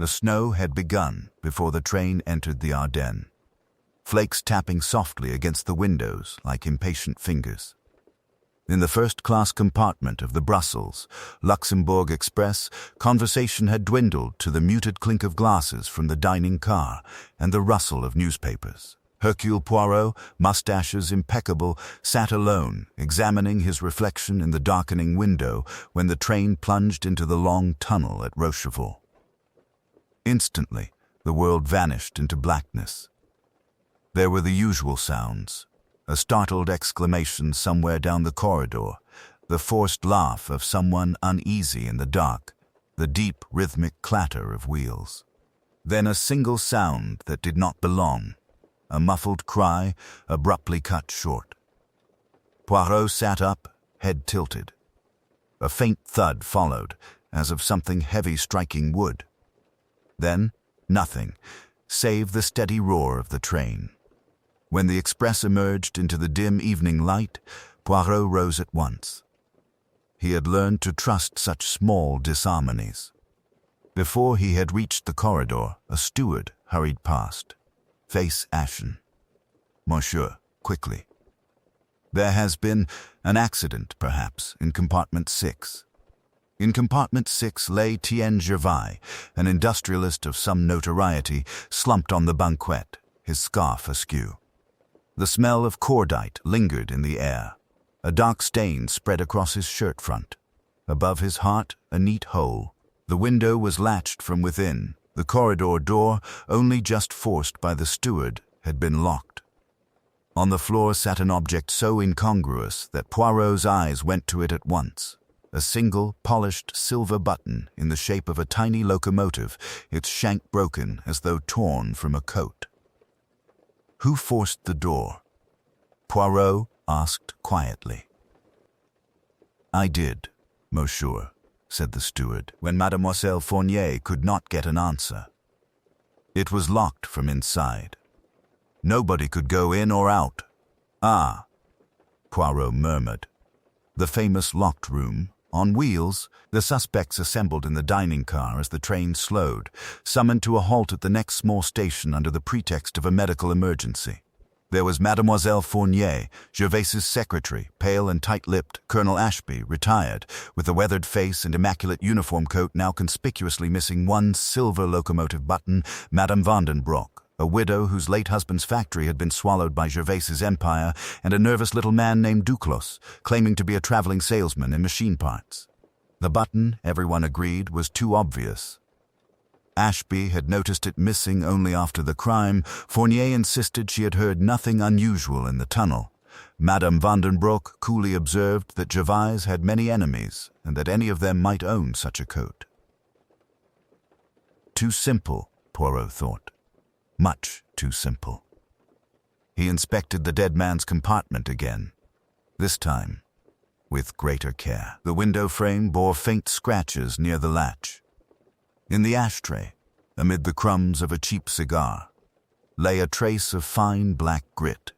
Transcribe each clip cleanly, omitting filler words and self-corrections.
The snow had begun before the train entered the Ardennes, flakes tapping softly against the windows like impatient fingers. In the first-class compartment of the Brussels-Luxembourg Express, conversation had dwindled to the muted clink of glasses from the dining car and the rustle of newspapers. Hercule Poirot, mustaches impeccable, sat alone, examining his reflection in the darkening window when the train plunged into the long tunnel at Rochefort. Instantly, the world vanished into blackness. There were the usual sounds, a startled exclamation somewhere down the corridor, the forced laugh of someone uneasy in the dark, the deep rhythmic clatter of wheels. Then a single sound that did not belong, a muffled cry abruptly cut short. Poirot sat up, head tilted. A faint thud followed, as of something heavy striking wood. Then, nothing, save the steady roar of the train. When the express emerged into the dim evening light, Poirot rose at once. He had learned to trust such small disharmonies. Before he had reached the corridor, a steward hurried past, face ashen. "Monsieur," quickly. "There has been an accident, perhaps, in compartment 6. In compartment 6 lay Etienne Gervais, an industrialist of some notoriety, slumped on the banquette, his scarf askew. The smell of cordite lingered in the air. A dark stain spread across his shirt front. Above his heart, a neat hole. The window was latched from within. The corridor door, only just forced by the steward, had been locked. On the floor sat an object so incongruous that Poirot's eyes went to it at once. A single, polished silver button in the shape of a tiny locomotive, its shank broken as though torn from a coat. Who forced the door? Poirot asked quietly. "I did, monsieur," said the steward, when Mademoiselle Fournier could not get an answer. "It was locked from inside. Nobody could go in or out." "Ah," Poirot murmured. The famous locked room, on wheels, the suspects assembled in the dining car as the train slowed, summoned to a halt at the next small station under the pretext of a medical emergency. There was Mademoiselle Fournier, Gervais's secretary, pale and tight-lipped, Colonel Ashby, retired, with a weathered face and immaculate uniform coat now conspicuously missing one silver locomotive button, Madame Vandenbroek, a widow whose late husband's factory had been swallowed by Gervais's empire, and a nervous little man named Duclos, claiming to be a traveling salesman in machine parts. The button, everyone agreed, was too obvious. Ashby had noticed it missing only after the crime. Fournier insisted she had heard nothing unusual in the tunnel. Madame Vandenbroek coolly observed that Gervais had many enemies, and that any of them might own such a coat. Too simple, Poirot thought. Much too simple. He inspected the dead man's compartment again, this time with greater care. The window frame bore faint scratches near the latch. In the ashtray, amid the crumbs of a cheap cigar, lay a trace of fine black grit.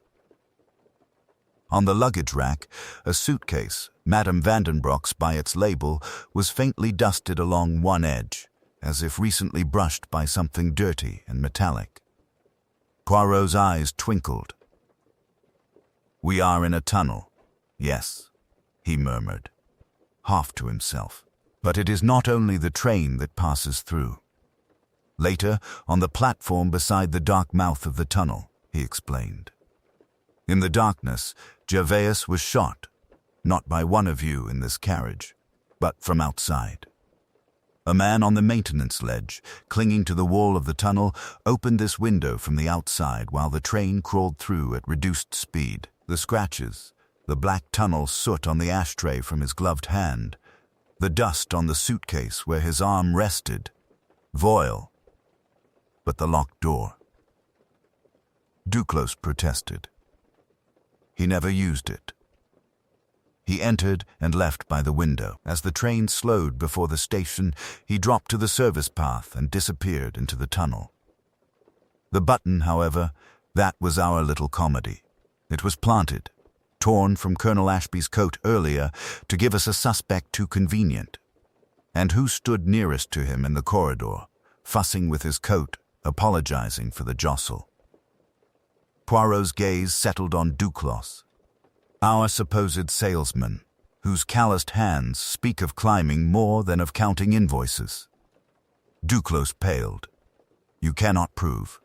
On the luggage rack, a suitcase, Madame Vandenbroek's by its label, was faintly dusted along one edge, as if recently brushed by something dirty and metallic. Poirot's eyes twinkled. "We are in a tunnel, yes," he murmured, half to himself. "But it is not only the train that passes through." Later, on the platform beside the dark mouth of the tunnel, he explained. In the darkness, Gervais was shot, not by one of you in this carriage, but from outside. A man on the maintenance ledge, clinging to the wall of the tunnel, opened this window from the outside while the train crawled through at reduced speed. The scratches, the black tunnel soot on the ashtray from his gloved hand, the dust on the suitcase where his arm rested. Voile. But the locked door. Duclos protested. He never used it. He entered and left by the window. As the train slowed before the station, he dropped to the service path and disappeared into the tunnel. The button, however, that was our little comedy. It was planted, torn from Colonel Ashby's coat earlier, to give us a suspect too convenient. And who stood nearest to him in the corridor, fussing with his coat, apologizing for the jostle. Poirot's gaze settled on Duclos, our supposed salesman, whose calloused hands speak of climbing more than of counting invoices. Duclos paled. You cannot prove.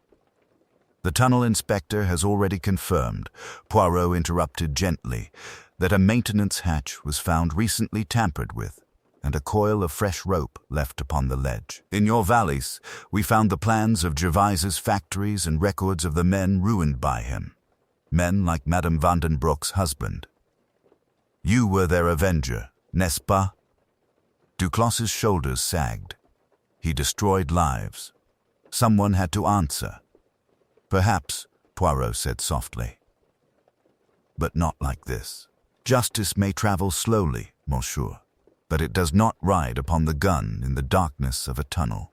The tunnel inspector has already confirmed, Poirot interrupted gently, that a maintenance hatch was found recently tampered with, and a coil of fresh rope left upon the ledge. In your valise, we found the plans of Gervaise's factories and records of the men ruined by him. Men like Madame Vandenbroek's husband. You were their avenger, n'est-ce pas? Duclos's shoulders sagged. He destroyed lives. Someone had to answer. Perhaps, Poirot said softly. But not like this. Justice may travel slowly, monsieur, but it does not ride upon the gun in the darkness of a tunnel.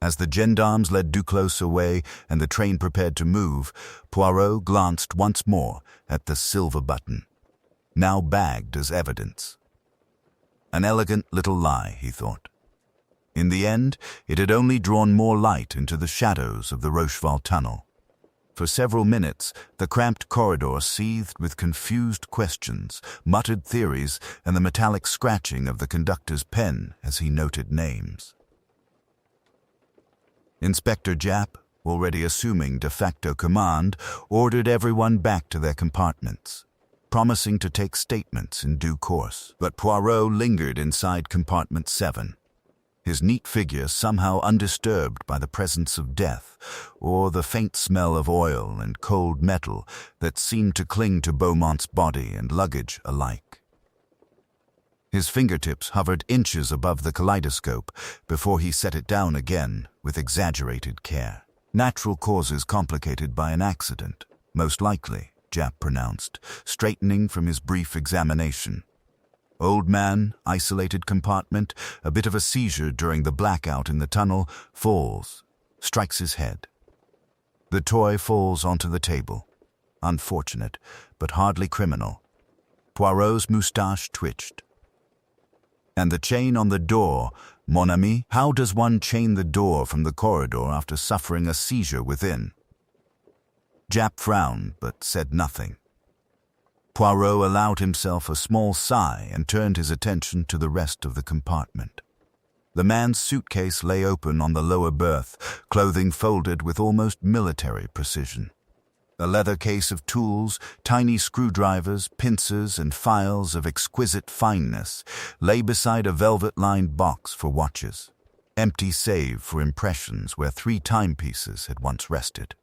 As the gendarmes led Duclos away and the train prepared to move, Poirot glanced once more at the silver button, now bagged as evidence. An elegant little lie, he thought. In the end, it had only drawn more light into the shadows of the Rocheval tunnel. For several minutes, the cramped corridor seethed with confused questions, muttered theories, and the metallic scratching of the conductor's pen as he noted names. Inspector Japp, already assuming de facto command, ordered everyone back to their compartments, promising to take statements in due course. But Poirot lingered inside compartment 7. His neat figure somehow undisturbed by the presence of death, or the faint smell of oil and cold metal that seemed to cling to Beaumont's body and luggage alike. His fingertips hovered inches above the kaleidoscope before he set it down again with exaggerated care. Natural causes complicated by an accident, most likely, Japp pronounced, straightening from his brief examination. Old man, isolated compartment, a bit of a seizure during the blackout in the tunnel, falls, strikes his head. The toy falls onto the table. Unfortunate, but hardly criminal. Poirot's moustache twitched. And the chain on the door, mon ami, how does one chain the door from the corridor after suffering a seizure within? Japp frowned, but said nothing. Poirot allowed himself a small sigh and turned his attention to the rest of the compartment. The man's suitcase lay open on the lower berth, clothing folded with almost military precision. A leather case of tools, tiny screwdrivers, pincers, and files of exquisite fineness lay beside a velvet-lined box for watches, empty save for impressions where 3 timepieces had once rested.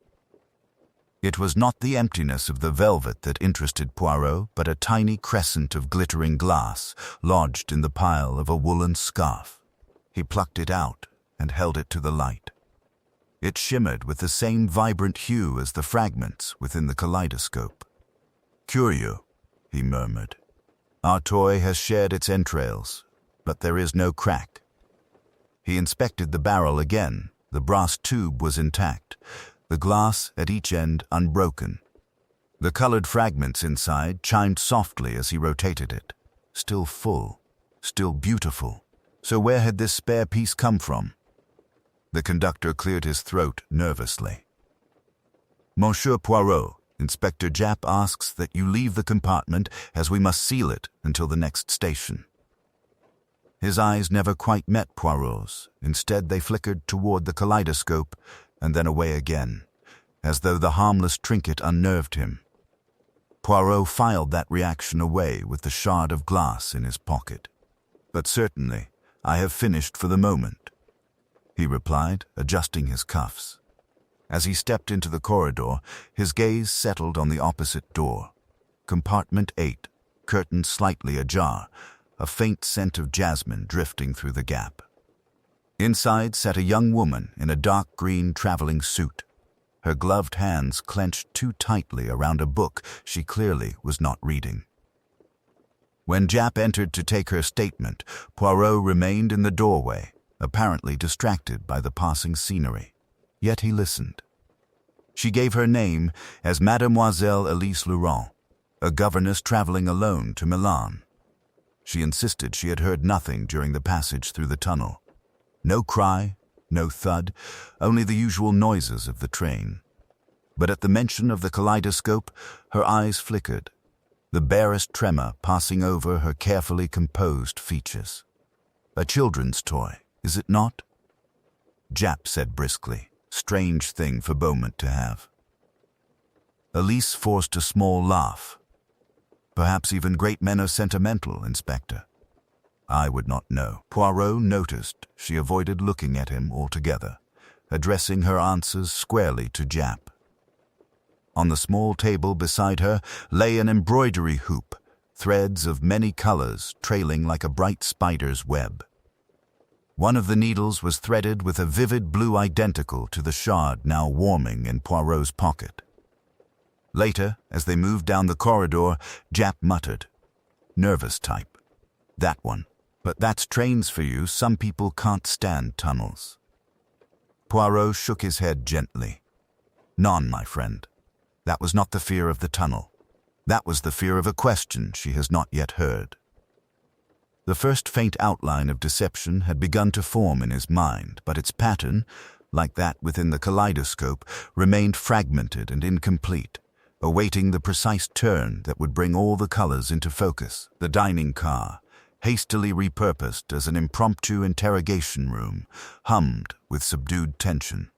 It was not the emptiness of the velvet that interested Poirot, but a tiny crescent of glittering glass lodged in the pile of a woolen scarf. He plucked it out and held it to the light. It shimmered with the same vibrant hue as the fragments within the kaleidoscope. "Curieux," he murmured. "Our toy has shared its entrails, but there is no crack." He inspected the barrel again. The brass tube was intact, the glass at each end unbroken. The colored fragments inside chimed softly as he rotated it. Still full, still beautiful. So where had this spare piece come from? The conductor cleared his throat nervously. "Monsieur Poirot, Inspector Japp asks that you leave the compartment as we must seal it until the next station." His eyes never quite met Poirot's. Instead, they flickered toward the kaleidoscope and then away again, as though the harmless trinket unnerved him. Poirot filed that reaction away with the shard of glass in his pocket. "But certainly, I have finished for the moment," he replied, adjusting his cuffs. As he stepped into the corridor, his gaze settled on the opposite door. Compartment 8, curtains slightly ajar, a faint scent of jasmine drifting through the gap. Inside sat a young woman in a dark green traveling suit. Her gloved hands clenched too tightly around a book she clearly was not reading. When Japp entered to take her statement, Poirot remained in the doorway, apparently distracted by the passing scenery. Yet he listened. She gave her name as Mademoiselle Elise Laurent, a governess traveling alone to Milan. She insisted she had heard nothing during the passage through the tunnel. No cry, no thud, only the usual noises of the train. But at the mention of the kaleidoscope, her eyes flickered, the barest tremor passing over her carefully composed features. A children's toy, is it not? Jap said briskly, strange thing for Beaumont to have. Elise forced a small laugh. Perhaps even great men are sentimental, Inspector. I would not know. Poirot noticed she avoided looking at him altogether, addressing her answers squarely to Jap. On the small table beside her lay an embroidery hoop, threads of many colors trailing like a bright spider's web. One of the needles was threaded with a vivid blue identical to the shard now warming in Poirot's pocket. Later, as they moved down the corridor, Jap muttered, "Nervous type. That one. But that's trains for you. Some people can't stand tunnels." Poirot shook his head gently. "None, my friend. That was not the fear of the tunnel. That was the fear of a question she has not yet heard." The first faint outline of deception had begun to form in his mind, but its pattern, like that within the kaleidoscope, remained fragmented and incomplete, awaiting the precise turn that would bring all the colors into focus. The dining car, hastily repurposed as an impromptu interrogation room, hummed with subdued tension.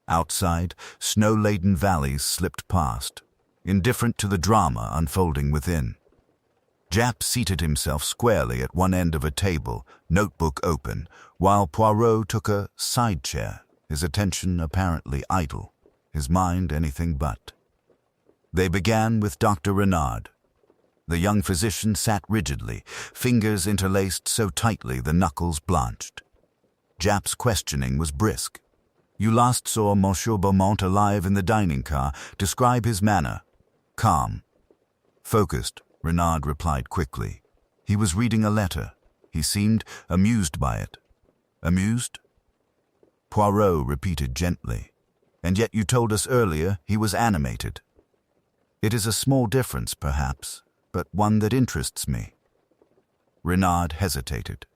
Outside, snow-laden valleys slipped past, indifferent to the drama unfolding within. Jap seated himself squarely at one end of a table, notebook open, while Poirot took a side chair, his attention apparently idle, his mind anything but. They began with Dr. Renard. The young physician sat rigidly, fingers interlaced so tightly the knuckles blanched. Jap's questioning was brisk. "You last saw Monsieur Beaumont alive in the dining car. Describe his manner." "Calm." "Focused," Renard replied quickly. "He was reading a letter. He seemed amused by it." "Amused?" Poirot repeated gently. "And yet you told us earlier he was animated." "It is a small difference, perhaps, but one that interests me." Renard hesitated.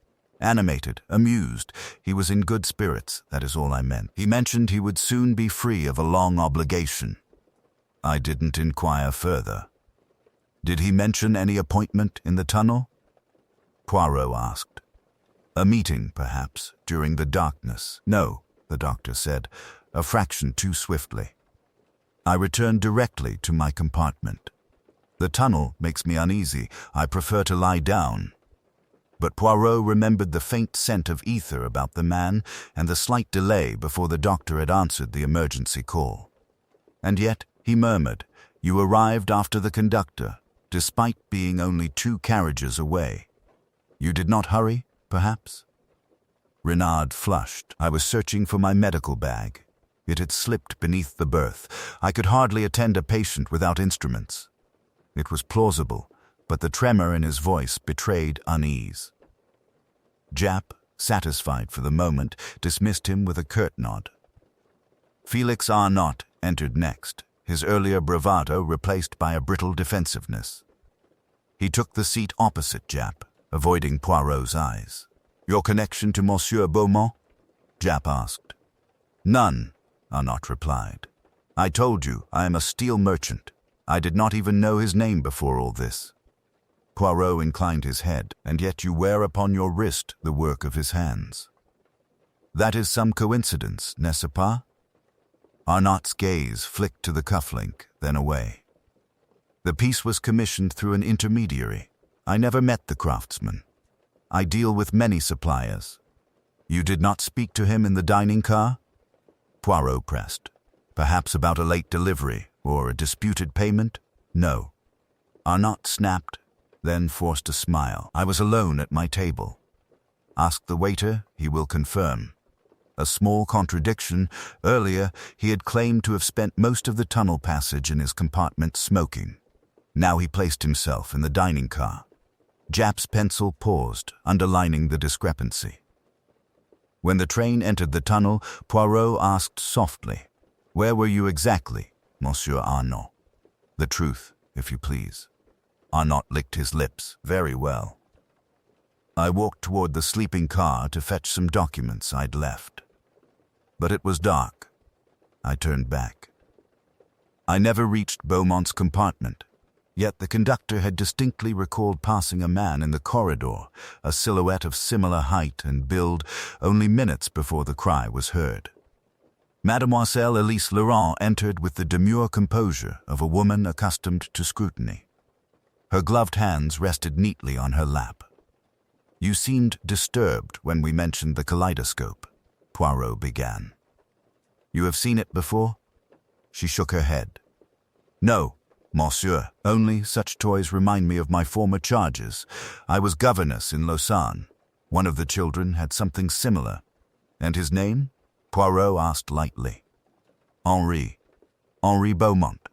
"Animated, amused. He was in good spirits, that is all I meant. He mentioned he would soon be free of a long obligation." "I didn't inquire further." "Did he mention any appointment in the tunnel?" Poirot asked. "A meeting, perhaps, during the darkness." "No," the doctor said, a fraction too swiftly. "I returned directly to my compartment. The tunnel makes me uneasy. I prefer to lie down." But Poirot remembered the faint scent of ether about the man and the slight delay before the doctor had answered the emergency call. And yet, he murmured, "You arrived after the conductor, despite being only 2 carriages away. You did not hurry, perhaps?" Renard flushed. "I was searching for my medical bag. It had slipped beneath the berth. I could hardly attend a patient without instruments." It was plausible, but the tremor in his voice betrayed unease. Jap, satisfied for the moment, dismissed him with a curt nod. Felix Arnott entered next, his earlier bravado replaced by a brittle defensiveness. He took the seat opposite Jap, avoiding Poirot's eyes. "Your connection to Monsieur Beaumont?" Jap asked. "None," Arnott replied. "I told you I am a steel merchant. I did not even know his name before all this." Poirot inclined his head. "And yet you wear upon your wrist the work of his hands. That is some coincidence, n'est-ce pas?" Arnott's gaze flicked to the cufflink, then away. "The piece was commissioned through an intermediary. I never met the craftsman. I deal with many suppliers. You did not speak to him in the dining car?" Poirot pressed. "Perhaps about a late delivery or a disputed payment?" "No." Arnott snapped, then forced a smile. "I was alone at my table. Ask the waiter, he will confirm." A small contradiction. Earlier, he had claimed to have spent most of the tunnel passage in his compartment smoking. Now he placed himself in the dining car. Jap's pencil paused, underlining the discrepancy. When the train entered the tunnel, Poirot asked softly, "Where were you exactly, Monsieur Arnaud?" "The truth, if you please." Arnott licked his lips. "Very well." I walked toward the sleeping car to fetch some documents I'd left. But it was dark. I turned back. I never reached Beaumont's compartment, yet the conductor had distinctly recalled passing a man in the corridor, a silhouette of similar height and build, only minutes before the cry was heard. Mademoiselle Elise Laurent entered with the demure composure of a woman accustomed to scrutiny. Her gloved hands rested neatly on her lap. "You seemed disturbed when we mentioned the kaleidoscope," Poirot began. "You have seen it before?" She shook her head. "No, monsieur. Only such toys remind me of my former charges. I was governess in Lausanne. One of the children had something similar. And his name?" Poirot asked lightly. Henri Beaumont."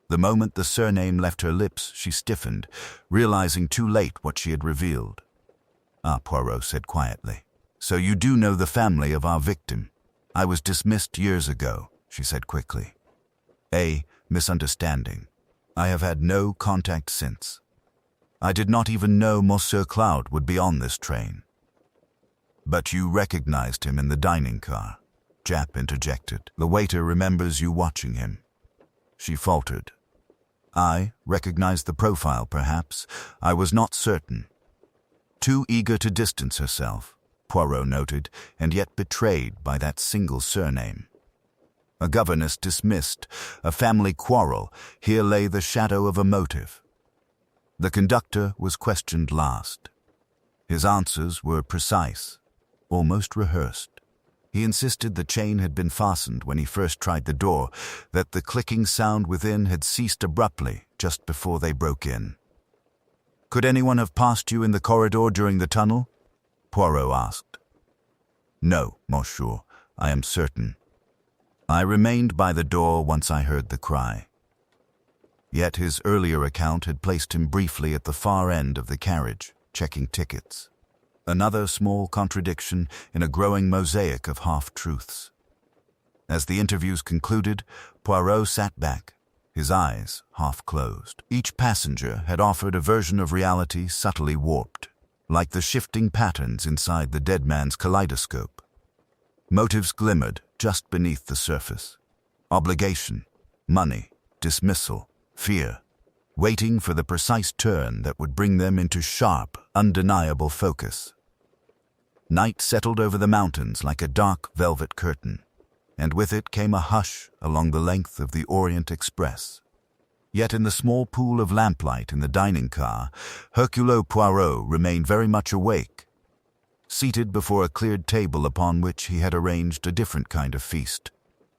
The moment the surname left her lips, she stiffened, realizing too late what she had revealed. "Ah," Poirot said quietly. "So you do know the family of our victim." "I was dismissed years ago," she said quickly. "A misunderstanding. I have had no contact since. I did not even know Monsieur Claude would be on this train." "But you recognized him in the dining car," Japp interjected. "The waiter remembers you watching him." She faltered. "I recognized the profile, perhaps. I was not certain." Too eager to distance herself, Poirot noted, and yet betrayed by that single surname. A governess dismissed, a family quarrel, here lay the shadow of a motive. The conductor was questioned last. His answers were precise, almost rehearsed. He insisted the chain had been fastened when he first tried the door, that the clicking sound within had ceased abruptly just before they broke in. "Could anyone have passed you in the corridor during the tunnel?" Poirot asked. "No, monsieur, I am certain. I remained by the door once I heard the cry." Yet his earlier account had placed him briefly at the far end of the carriage, checking tickets. Another small contradiction in a growing mosaic of half-truths. As the interviews concluded, Poirot sat back, his eyes half-closed. Each passenger had offered a version of reality subtly warped, like the shifting patterns inside the dead man's kaleidoscope. Motives glimmered just beneath the surface. Obligation, money, dismissal, fear, waiting for the precise turn that would bring them into sharp, undeniable focus. Night settled over the mountains like a dark velvet curtain, and with it came a hush along the length of the Orient Express. Yet in the small pool of lamplight in the dining car, Hercule Poirot remained very much awake, seated before a cleared table upon which he had arranged a different kind of feast: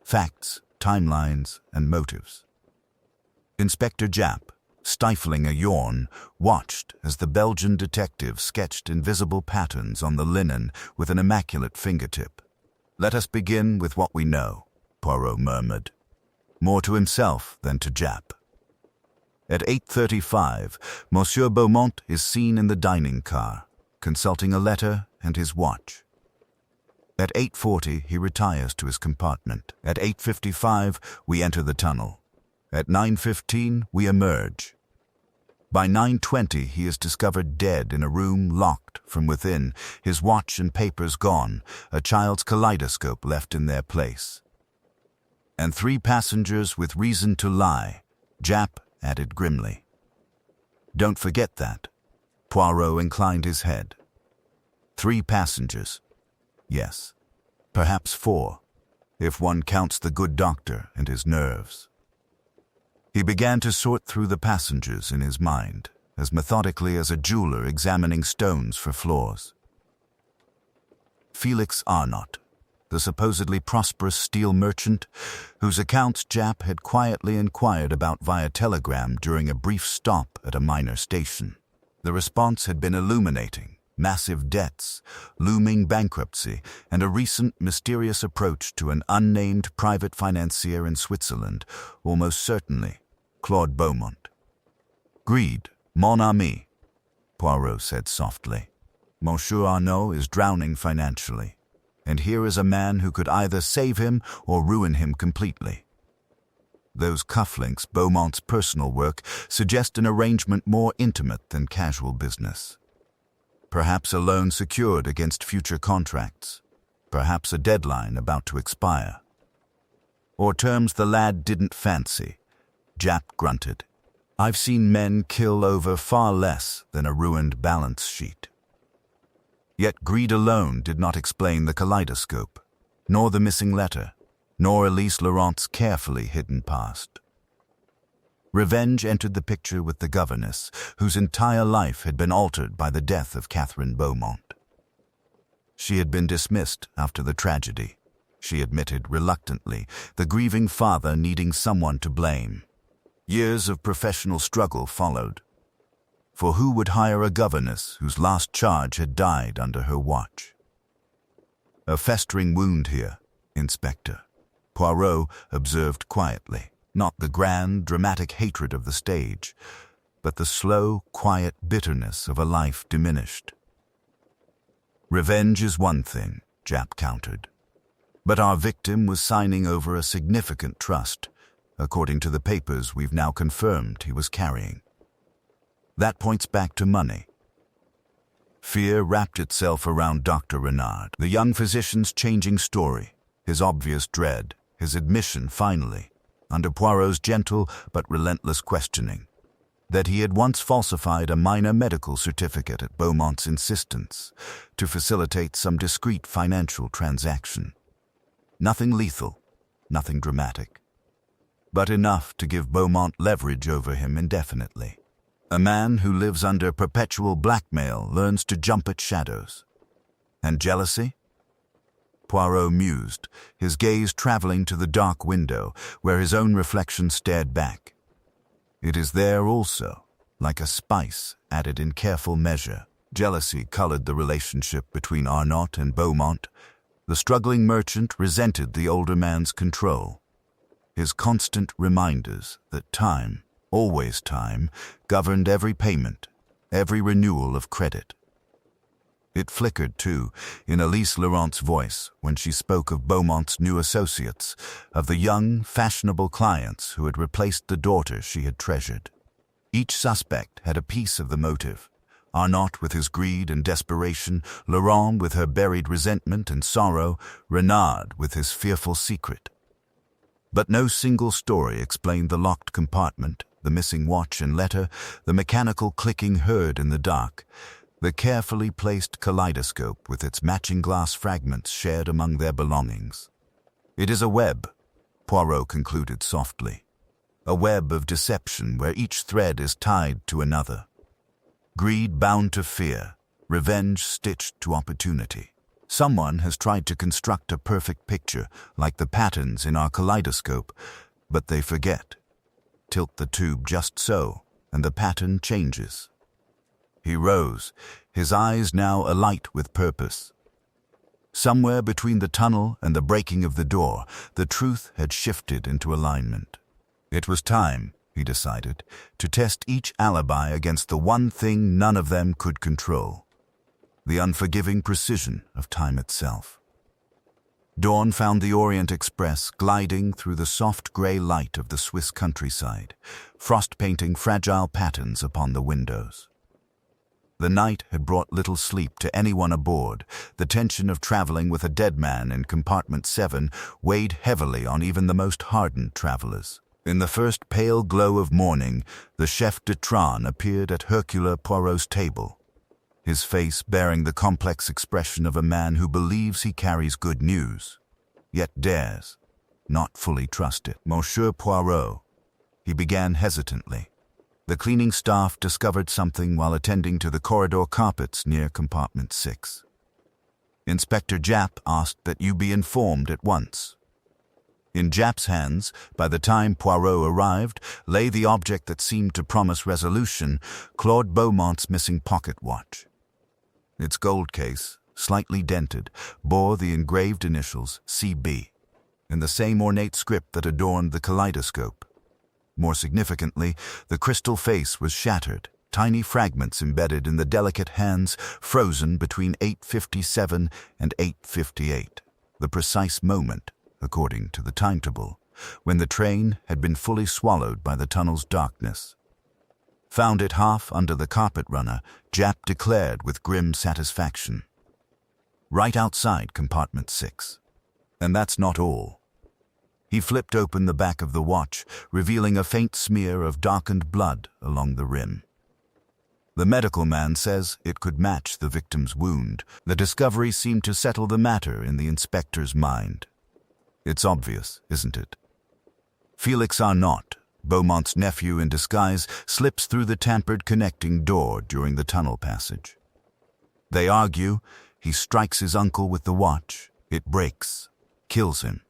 facts, timelines, and motives. Inspector Japp, stifling a yawn, watched as the Belgian detective sketched invisible patterns on the linen with an immaculate fingertip. "Let us begin with what we know," Poirot murmured, more to himself than to Japp. At 8:35, Monsieur Beaumont is seen in the dining car, consulting a letter and his watch. At 8:40, he retires to his compartment. At 8:55, we enter the tunnel. At 9:15, we emerge. By 9:20, he is discovered dead in a room locked from within, his watch and papers gone, a child's kaleidoscope left in their place. "And 3 passengers with reason to lie," Japp added grimly. "Don't forget that." Poirot inclined his head. 3 passengers. Yes, perhaps 4, if one counts the good doctor and his nerves. He began to sort through the passengers in his mind, as methodically as a jeweler examining stones for flaws. Felix Arnott, the supposedly prosperous steel merchant, whose accounts Japp had quietly inquired about via telegram during a brief stop at a minor station. The response had been illuminating: massive debts, looming bankruptcy, and a recent mysterious approach to an unnamed private financier in Switzerland, almost certainly Claude Beaumont. "Greed, mon ami," Poirot said softly. "Monsieur Arnaud is drowning financially, and here is a man who could either save him or ruin him completely. Those cufflinks, Beaumont's personal work, suggest an arrangement more intimate than casual business." Perhaps a loan secured against future contracts. Perhaps a deadline about to expire. Or terms the lad didn't fancy. Jap grunted. I've seen men kill over far less than a ruined balance sheet. Yet greed alone did not explain the kaleidoscope, nor the missing letter, nor Elise Laurent's carefully hidden past. Revenge entered the picture with the governess, whose entire life had been altered by the death of Catherine Beaumont. She had been dismissed after the tragedy, she admitted reluctantly, the grieving father needing someone to blame. Years of professional struggle followed. For who would hire a governess whose last charge had died under her watch? A festering wound here, Inspector, Poirot observed quietly. Not the grand, dramatic hatred of the stage, but the slow, quiet bitterness of a life diminished. Revenge is one thing, Jap countered. But our victim was signing over a significant trust, according to the papers we've now confirmed he was carrying. That points back to money. Fear wrapped itself around Dr. Renard, the young physician's changing story, his obvious dread, his admission finally, under Poirot's gentle but relentless questioning, that he had once falsified a minor medical certificate at Beaumont's insistence to facilitate some discreet financial transaction. Nothing lethal, nothing dramatic, but enough to give Beaumont leverage over him indefinitely. A man who lives under perpetual blackmail learns to jump at shadows. And jealousy? Poirot mused, his gaze traveling to the dark window where his own reflection stared back. It is there also, like a spice added in careful measure. Jealousy colored the relationship between Arnott and Beaumont. The struggling merchant resented the older man's control. His constant reminders that time, always time, governed every payment, every renewal of credit. It flickered, too, in Elise Laurent's voice when she spoke of Beaumont's new associates, of the young, fashionable clients who had replaced the daughter she had treasured. Each suspect had a piece of the motive. Arnott with his greed and desperation, Laurent with her buried resentment and sorrow, Renard with his fearful secret. But no single story explained the locked compartment, the missing watch and letter, the mechanical clicking heard in the dark, the carefully placed kaleidoscope with its matching glass fragments shared among their belongings. It is a web, Poirot concluded softly. A web of deception where each thread is tied to another. Greed bound to fear, revenge stitched to opportunity. Someone has tried to construct a perfect picture, like the patterns in our kaleidoscope, but they forget. Tilt the tube just so, and the pattern changes. He rose, his eyes now alight with purpose. Somewhere between the tunnel and the breaking of the door, the truth had shifted into alignment. It was time, he decided, to test each alibi against the one thing none of them could control: the unforgiving precision of time itself. Dawn found the Orient Express gliding through the soft gray light of the Swiss countryside, frost-painting fragile patterns upon the windows. The night had brought little sleep to anyone aboard. The tension of traveling with a dead man in compartment 7 weighed heavily on even the most hardened travelers. In the first pale glow of morning, the chef de train appeared at Hercule Poirot's table, his face bearing the complex expression of a man who believes he carries good news, yet dares not fully trust it. Monsieur Poirot, he began hesitantly. The cleaning staff discovered something while attending to the corridor carpets near compartment 6. Inspector Japp asked that you be informed at once. In Japp's hands, by the time Poirot arrived, lay the object that seemed to promise resolution, Claude Beaumont's missing pocket watch. Its gold case, slightly dented, bore the engraved initials CB, in the same ornate script that adorned the kaleidoscope. More significantly, the crystal face was shattered, tiny fragments embedded in the delicate hands frozen between 8:57 and 8:58, the precise moment, according to the timetable, when the train had been fully swallowed by the tunnel's darkness. Found it half under the carpet runner, Jap declared with grim satisfaction. Right outside compartment 6. And that's not all. He flipped open the back of the watch, revealing a faint smear of darkened blood along the rim. The medical man says it could match the victim's wound. The discovery seemed to settle the matter in the inspector's mind. It's obvious, isn't it? Felix Arnott, Beaumont's nephew in disguise, slips through the tampered connecting door during the tunnel passage. They argue. He strikes his uncle with the watch. It breaks, kills him.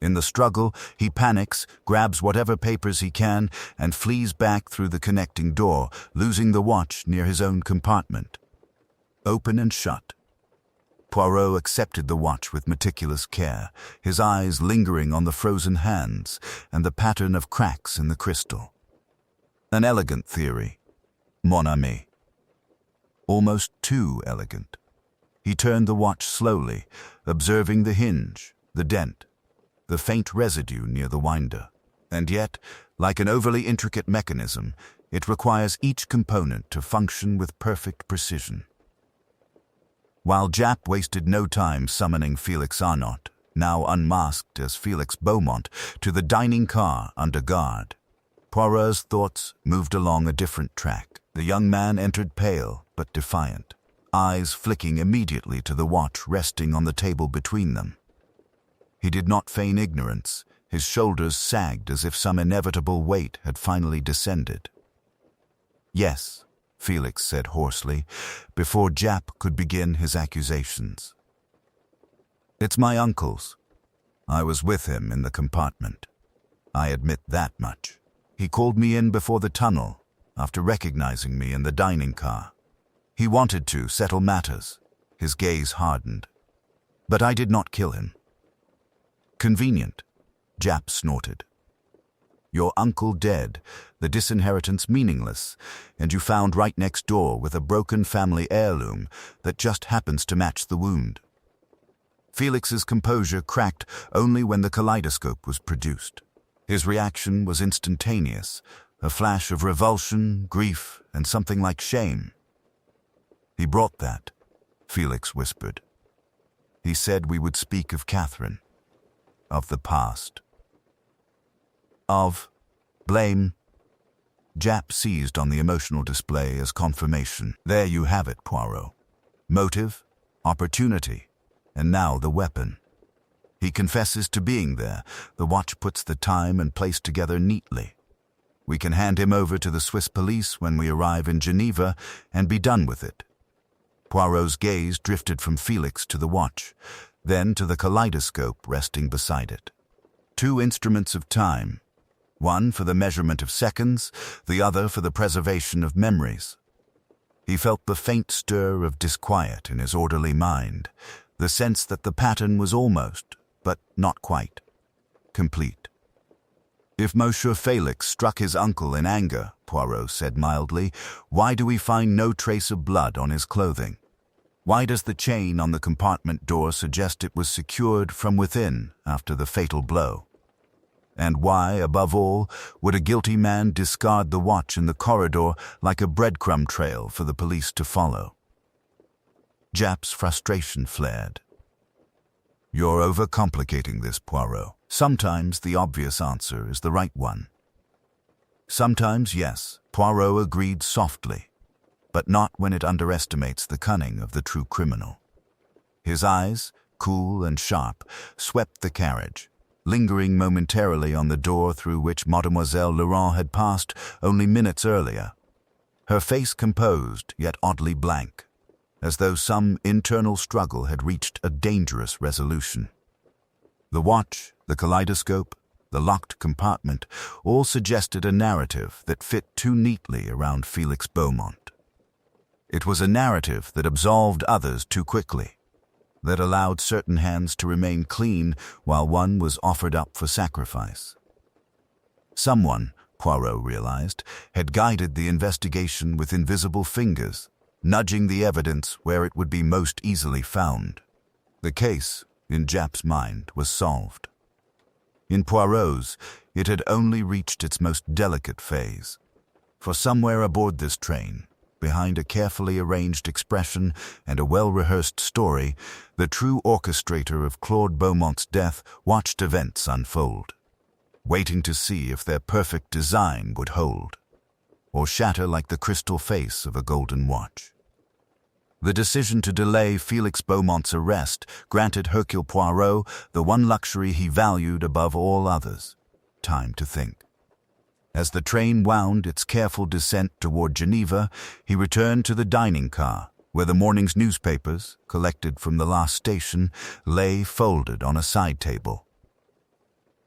In the struggle, he panics, grabs whatever papers he can, and flees back through the connecting door, losing the watch near his own compartment. Open and shut. Poirot accepted the watch with meticulous care, his eyes lingering on the frozen hands and the pattern of cracks in the crystal. An elegant theory, mon ami. Almost too elegant. He turned the watch slowly, observing the hinge, the dent, the faint residue near the winder. And yet, like an overly intricate mechanism, it requires each component to function with perfect precision. While Jap wasted no time summoning Felix Arnott, now unmasked as Felix Beaumont, to the dining car under guard, Poirot's thoughts moved along a different track. The young man entered pale but defiant, eyes flicking immediately to the watch resting on the table between them. He did not feign ignorance. His shoulders sagged as if some inevitable weight had finally descended. "Yes," Felix said hoarsely, before Jap could begin his accusations. "It's my uncle's. I was with him in the compartment. I admit that much. He called me in before the tunnel, after recognizing me in the dining car. He wanted to settle matters." His gaze hardened. "But I did not kill him." "Convenient," Jap snorted. "Your uncle dead, the disinheritance meaningless, and you found right next door with a broken family heirloom that just happens to match the wound." Felix's composure cracked only when the kaleidoscope was produced. His reaction was instantaneous, a flash of revulsion, grief, and something like shame. "He brought that," Felix whispered. "He said we would speak of Catherine. Of the past. Of blame." Jap seized on the emotional display as confirmation. "There you have it, Poirot. Motive, opportunity, and now the weapon. He confesses to being there. The watch puts the time and place together neatly. We can hand him over to the Swiss police when we arrive in Geneva and be done with it." Poirot's gaze drifted from Felix to the watch, then to the kaleidoscope resting beside it. Two instruments of time, one for the measurement of seconds, the other for the preservation of memories. He felt the faint stir of disquiet in his orderly mind, the sense that the pattern was almost, but not quite, complete. "If Monsieur Felix struck his uncle in anger," Poirot said mildly, "why do we find no trace of blood on his clothing? Why does the chain on the compartment door suggest it was secured from within after the fatal blow? And why, above all, would a guilty man discard the watch in the corridor like a breadcrumb trail for the police to follow?" Jap's frustration flared. "You're overcomplicating this, Poirot. Sometimes the obvious answer is the right one." "Sometimes, yes," Poirot agreed softly, "but not when it underestimates the cunning of the true criminal." His eyes, cool and sharp, swept the carriage, lingering momentarily on the door through which Mademoiselle Laurent had passed only minutes earlier. Her face composed, yet oddly blank, as though some internal struggle had reached a dangerous resolution. The watch, the kaleidoscope, the locked compartment, all suggested a narrative that fit too neatly around Felix Beaumont. It was a narrative that absolved others too quickly, that allowed certain hands to remain clean while one was offered up for sacrifice. Someone, Poirot realized, had guided the investigation with invisible fingers, nudging the evidence where it would be most easily found. The case, in Jap's mind, was solved. In Poirot's, it had only reached its most delicate phase. For somewhere aboard this train, behind a carefully arranged expression and a well-rehearsed story, the true orchestrator of Claude Beaumont's death watched events unfold, waiting to see if their perfect design would hold, or shatter like the crystal face of a golden watch. The decision to delay Felix Beaumont's arrest granted Hercule Poirot the one luxury he valued above all others: time to think. As the train wound its careful descent toward Geneva, he returned to the dining car, where the morning's newspapers, collected from the last station, lay folded on a side table.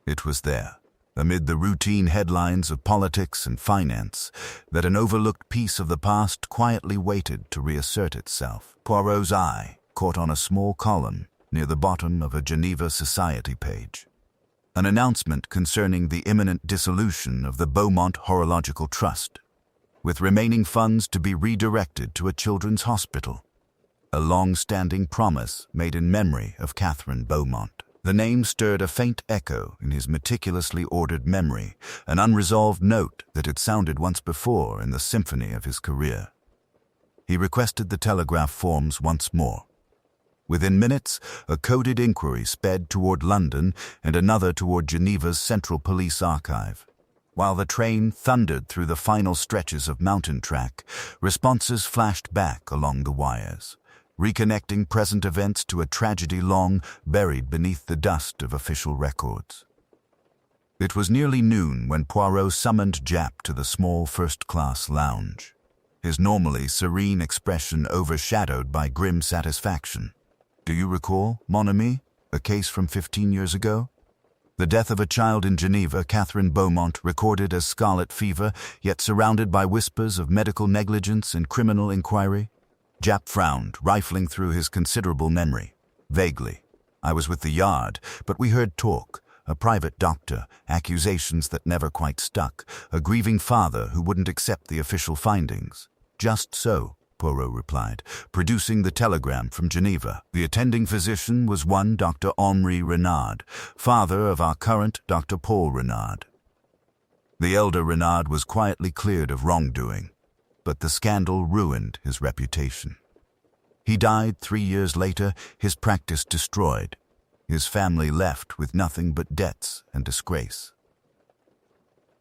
It was there, amid the routine headlines of politics and finance, that an overlooked piece of the past quietly waited to reassert itself. Poirot's eye caught on a small column near the bottom of a Geneva Society page. An announcement concerning the imminent dissolution of the Beaumont Horological Trust, with remaining funds to be redirected to a children's hospital. A long-standing promise made in memory of Catherine Beaumont. The name stirred a faint echo in his meticulously ordered memory, an unresolved note that had sounded once before in the symphony of his career. He requested the telegraph forms once more. Within minutes, a coded inquiry sped toward London and another toward Geneva's Central Police Archive. While the train thundered through the final stretches of mountain track, responses flashed back along the wires, reconnecting present events to a tragedy long buried beneath the dust of official records. It was nearly noon when Poirot summoned Jap to the small first-class lounge, his normally serene expression overshadowed by grim satisfaction. "Do you recall, mon ami, a case from 15 years ago? The death of a child in Geneva, Catherine Beaumont, recorded as scarlet fever, yet surrounded by whispers of medical negligence and criminal inquiry?" Jap frowned, rifling through his considerable memory. "Vaguely. I was with the Yard, but we heard talk. A private doctor, accusations that never quite stuck, a grieving father who wouldn't accept the official findings." "Just so," Poirot replied, producing the telegram from Geneva. The attending physician was one Dr. Henri Renard, father of our current Dr. Paul Renard. The elder Renard was quietly cleared of wrongdoing, but the scandal ruined his reputation. He died 3 years later, his practice destroyed, his family left with nothing but debts and disgrace.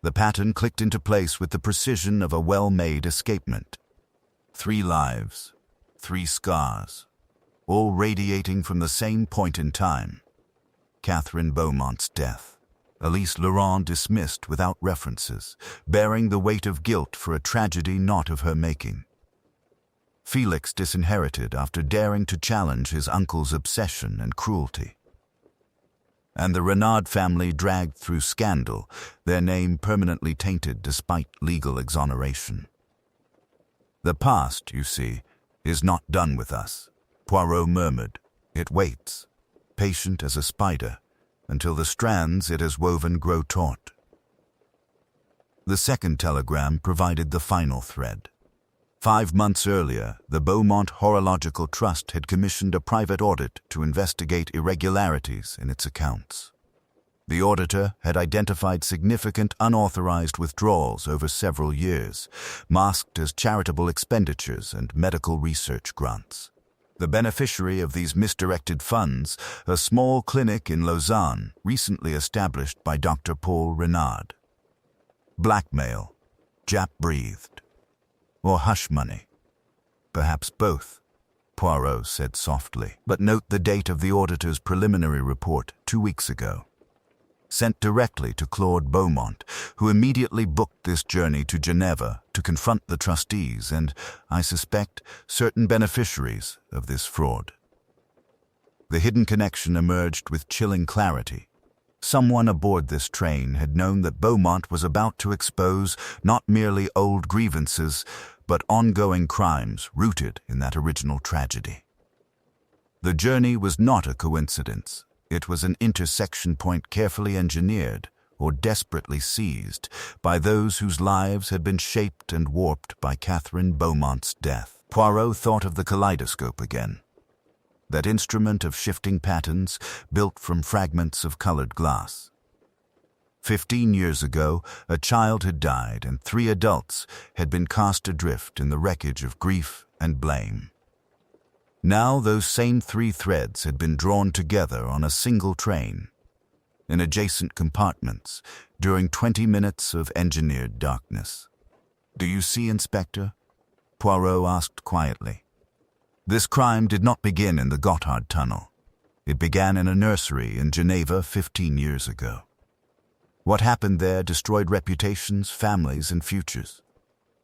The pattern clicked into place with the precision of a well-made escapement. 3 lives, 3 scars, all radiating from the same point in time: Catherine Beaumont's death. Elise Laurent dismissed without references, bearing the weight of guilt for a tragedy not of her making. Felix disinherited after daring to challenge his uncle's obsession and cruelty. And the Renard family dragged through scandal, their name permanently tainted despite legal exoneration. "The past, you see, is not done with us," Poirot murmured. "It waits, patient as a spider, until the strands it has woven grow taut." The second telegram provided the final thread. 5 months earlier, the Beaumont Horological Trust had commissioned a private audit to investigate irregularities in its accounts. The auditor had identified significant unauthorized withdrawals over several years, masked as charitable expenditures and medical research grants. The beneficiary of these misdirected funds, a small clinic in Lausanne, recently established by Dr. Paul Renard. Blackmail, Jap breathed. Or hush money. Perhaps both, Poirot said softly. But note the date of the auditor's preliminary report 2 weeks ago. Sent directly to Claude Beaumont, who immediately booked this journey to Geneva to confront the trustees and, I suspect, certain beneficiaries of this fraud. The hidden connection emerged with chilling clarity. Someone aboard this train had known that Beaumont was about to expose not merely old grievances, but ongoing crimes rooted in that original tragedy. The journey was not a coincidence. It was an intersection point carefully engineered or desperately seized by those whose lives had been shaped and warped by Catherine Beaumont's death. Poirot thought of the kaleidoscope again. That instrument of shifting patterns built from fragments of colored glass. 15 years ago, a child had died and 3 adults had been cast adrift in the wreckage of grief and blame. Now those same 3 threads had been drawn together on a single train, in adjacent compartments, during 20 minutes of engineered darkness. "Do you see, Inspector?" Poirot asked quietly. This crime did not begin in the Gotthard Tunnel. It began in a nursery in Geneva 15 years ago. What happened there destroyed reputations, families, and futures.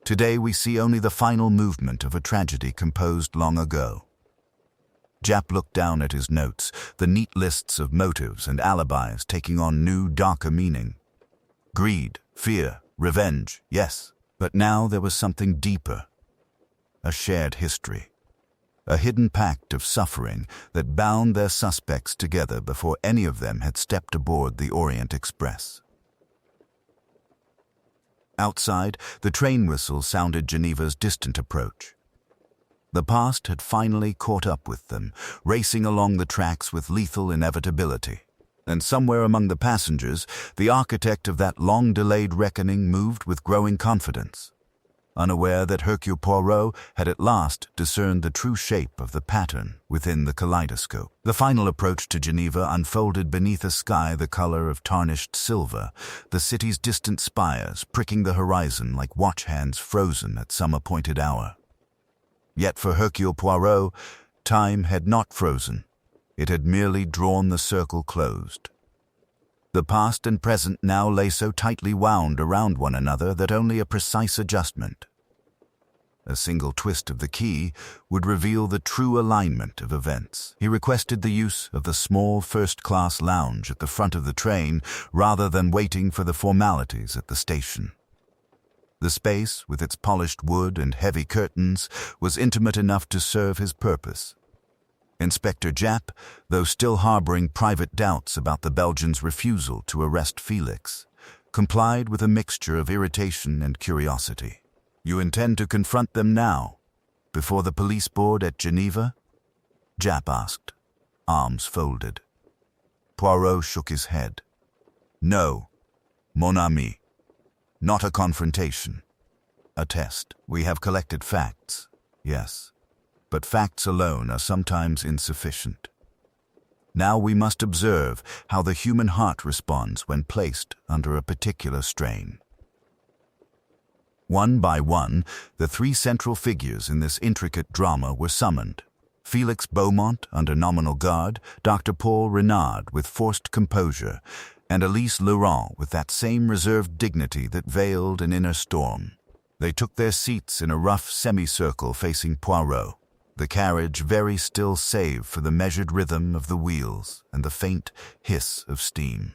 Today we see only the final movement of a tragedy composed long ago. Japp looked down at his notes, the neat lists of motives and alibis taking on new, darker meaning. Greed, fear, revenge, yes, but now there was something deeper. A shared history. A hidden pact of suffering that bound their suspects together before any of them had stepped aboard the Orient Express. Outside, the train whistle sounded Geneva's distant approach. The past had finally caught up with them, racing along the tracks with lethal inevitability. And somewhere among the passengers, the architect of that long-delayed reckoning moved with growing confidence, unaware that Hercule Poirot had at last discerned the true shape of the pattern within the kaleidoscope. The final approach to Geneva unfolded beneath a sky the color of tarnished silver, the city's distant spires pricking the horizon like watch hands frozen at some appointed hour. Yet for Hercule Poirot, time had not frozen. It had merely drawn the circle closed. The past and present now lay so tightly wound around one another that only a precise adjustment, a single twist of the key, would reveal the true alignment of events. He requested the use of the small first-class lounge at the front of the train rather than waiting for the formalities at the station. The space, with its polished wood and heavy curtains, was intimate enough to serve his purpose. Inspector Japp, though still harboring private doubts about the Belgian's refusal to arrest Felix, complied with a mixture of irritation and curiosity. "You intend to confront them now, before the police board at Geneva?" Japp asked, arms folded. Poirot shook his head. "No, mon ami. Not a confrontation. A test. We have collected facts, yes. But facts alone are sometimes insufficient. Now we must observe how the human heart responds when placed under a particular strain." One by one, the 3 central figures in this intricate drama were summoned. Felix Beaumont under nominal guard, Dr. Paul Renard with forced composure, and Elise Laurent with that same reserved dignity that veiled an inner storm. They took their seats in a rough semicircle facing Poirot, the carriage very still save for the measured rhythm of the wheels and the faint hiss of steam.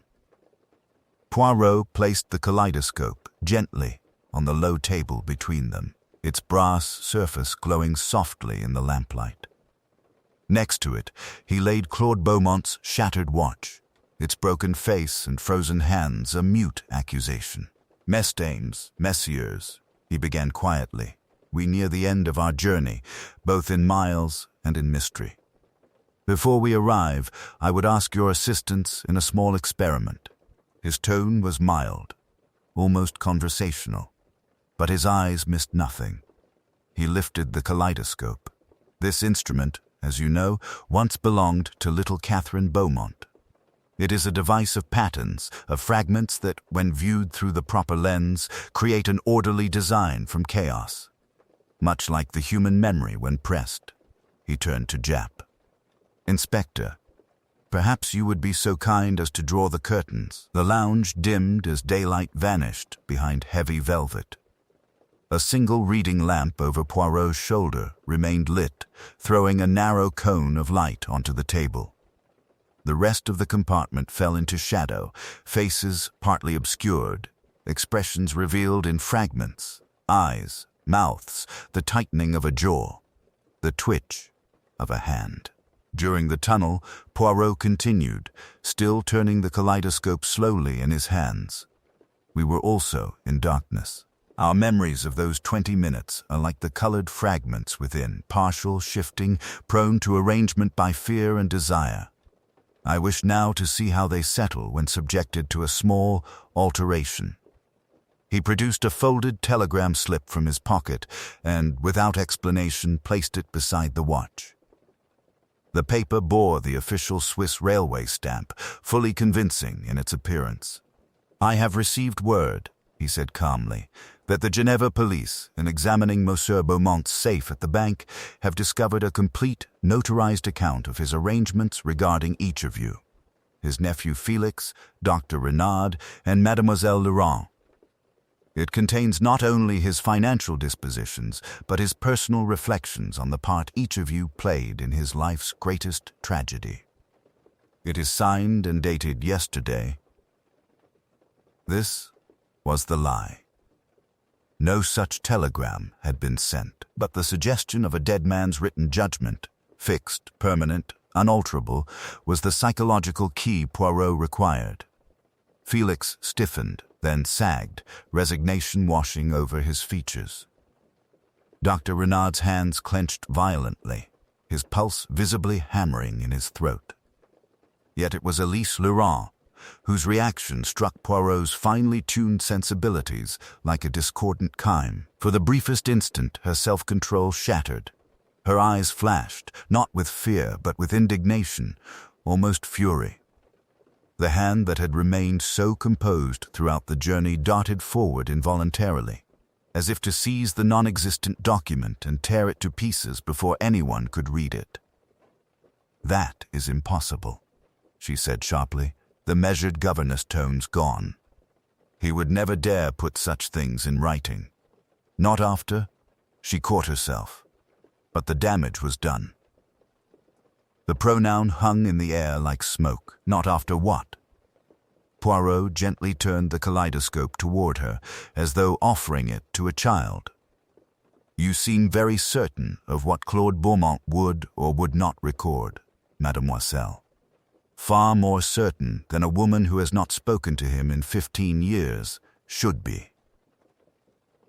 Poirot placed the kaleidoscope gently on the low table between them, its brass surface glowing softly in the lamplight. Next to it, he laid Claude Beaumont's shattered watch, its broken face and frozen hands a mute accusation. "Mesdames, messieurs," he began quietly, "we near the end of our journey, both in miles and in mystery. Before we arrive, I would ask your assistance in a small experiment." His tone was mild, almost conversational, but his eyes missed nothing. He lifted the kaleidoscope. This instrument, as you know, once belonged to little Catherine Beaumont. It is a device of patterns, of fragments that, when viewed through the proper lens, create an orderly design from chaos. Much like the human memory when pressed. He turned to Japp. "Inspector, perhaps you would be so kind as to draw the curtains." The lounge dimmed as daylight vanished behind heavy velvet. A single reading lamp over Poirot's shoulder remained lit, throwing a narrow cone of light onto the table. The rest of the compartment fell into shadow, faces partly obscured, expressions revealed in fragments, eyes, mouths, the tightening of a jaw, the twitch of a hand. During the tunnel, Poirot continued, still turning the kaleidoscope slowly in his hands. We were also in darkness. Our memories of those 20 minutes are like the colored fragments within, partial, shifting, prone to arrangement by fear and desire. I wish now to see how they settle when subjected to a small alteration." He produced a folded telegram slip from his pocket and, without explanation, placed it beside the watch. The paper bore the official Swiss railway stamp, fully convincing in its appearance. "I have received word," he said calmly, "that the Geneva police, in examining Monsieur Beaumont's safe at the bank, have discovered a complete, notarized account of his arrangements regarding each of you: his nephew Felix, Dr. Renard, and Mademoiselle Laurent. It contains not only his financial dispositions, but his personal reflections on the part each of you played in his life's greatest tragedy. It is signed and dated yesterday." This was the lie. No such telegram had been sent, but the suggestion of a dead man's written judgment, fixed, permanent, unalterable, was the psychological key Poirot required. Felix stiffened, then sagged, resignation washing over his features. Dr. Renard's hands clenched violently, his pulse visibly hammering in his throat. Yet it was Elise Laurent, whose reaction struck Poirot's finely tuned sensibilities like a discordant chime. For the briefest instant, her self-control shattered. Her eyes flashed, not with fear, but with indignation, almost fury. The hand that had remained so composed throughout the journey darted forward involuntarily, as if to seize the non-existent document and tear it to pieces before anyone could read it. "That is impossible," she said sharply, the measured governess tones gone. He would never dare put such things in writing. Not after. She caught herself. But the damage was done. The pronoun hung in the air like smoke. Not after what? Poirot gently turned the kaleidoscope toward her, as though offering it to a child. "You seem very certain of what Claude Beaumont would or would not record, mademoiselle. Far more certain than a woman who has not spoken to him in 15 years should be."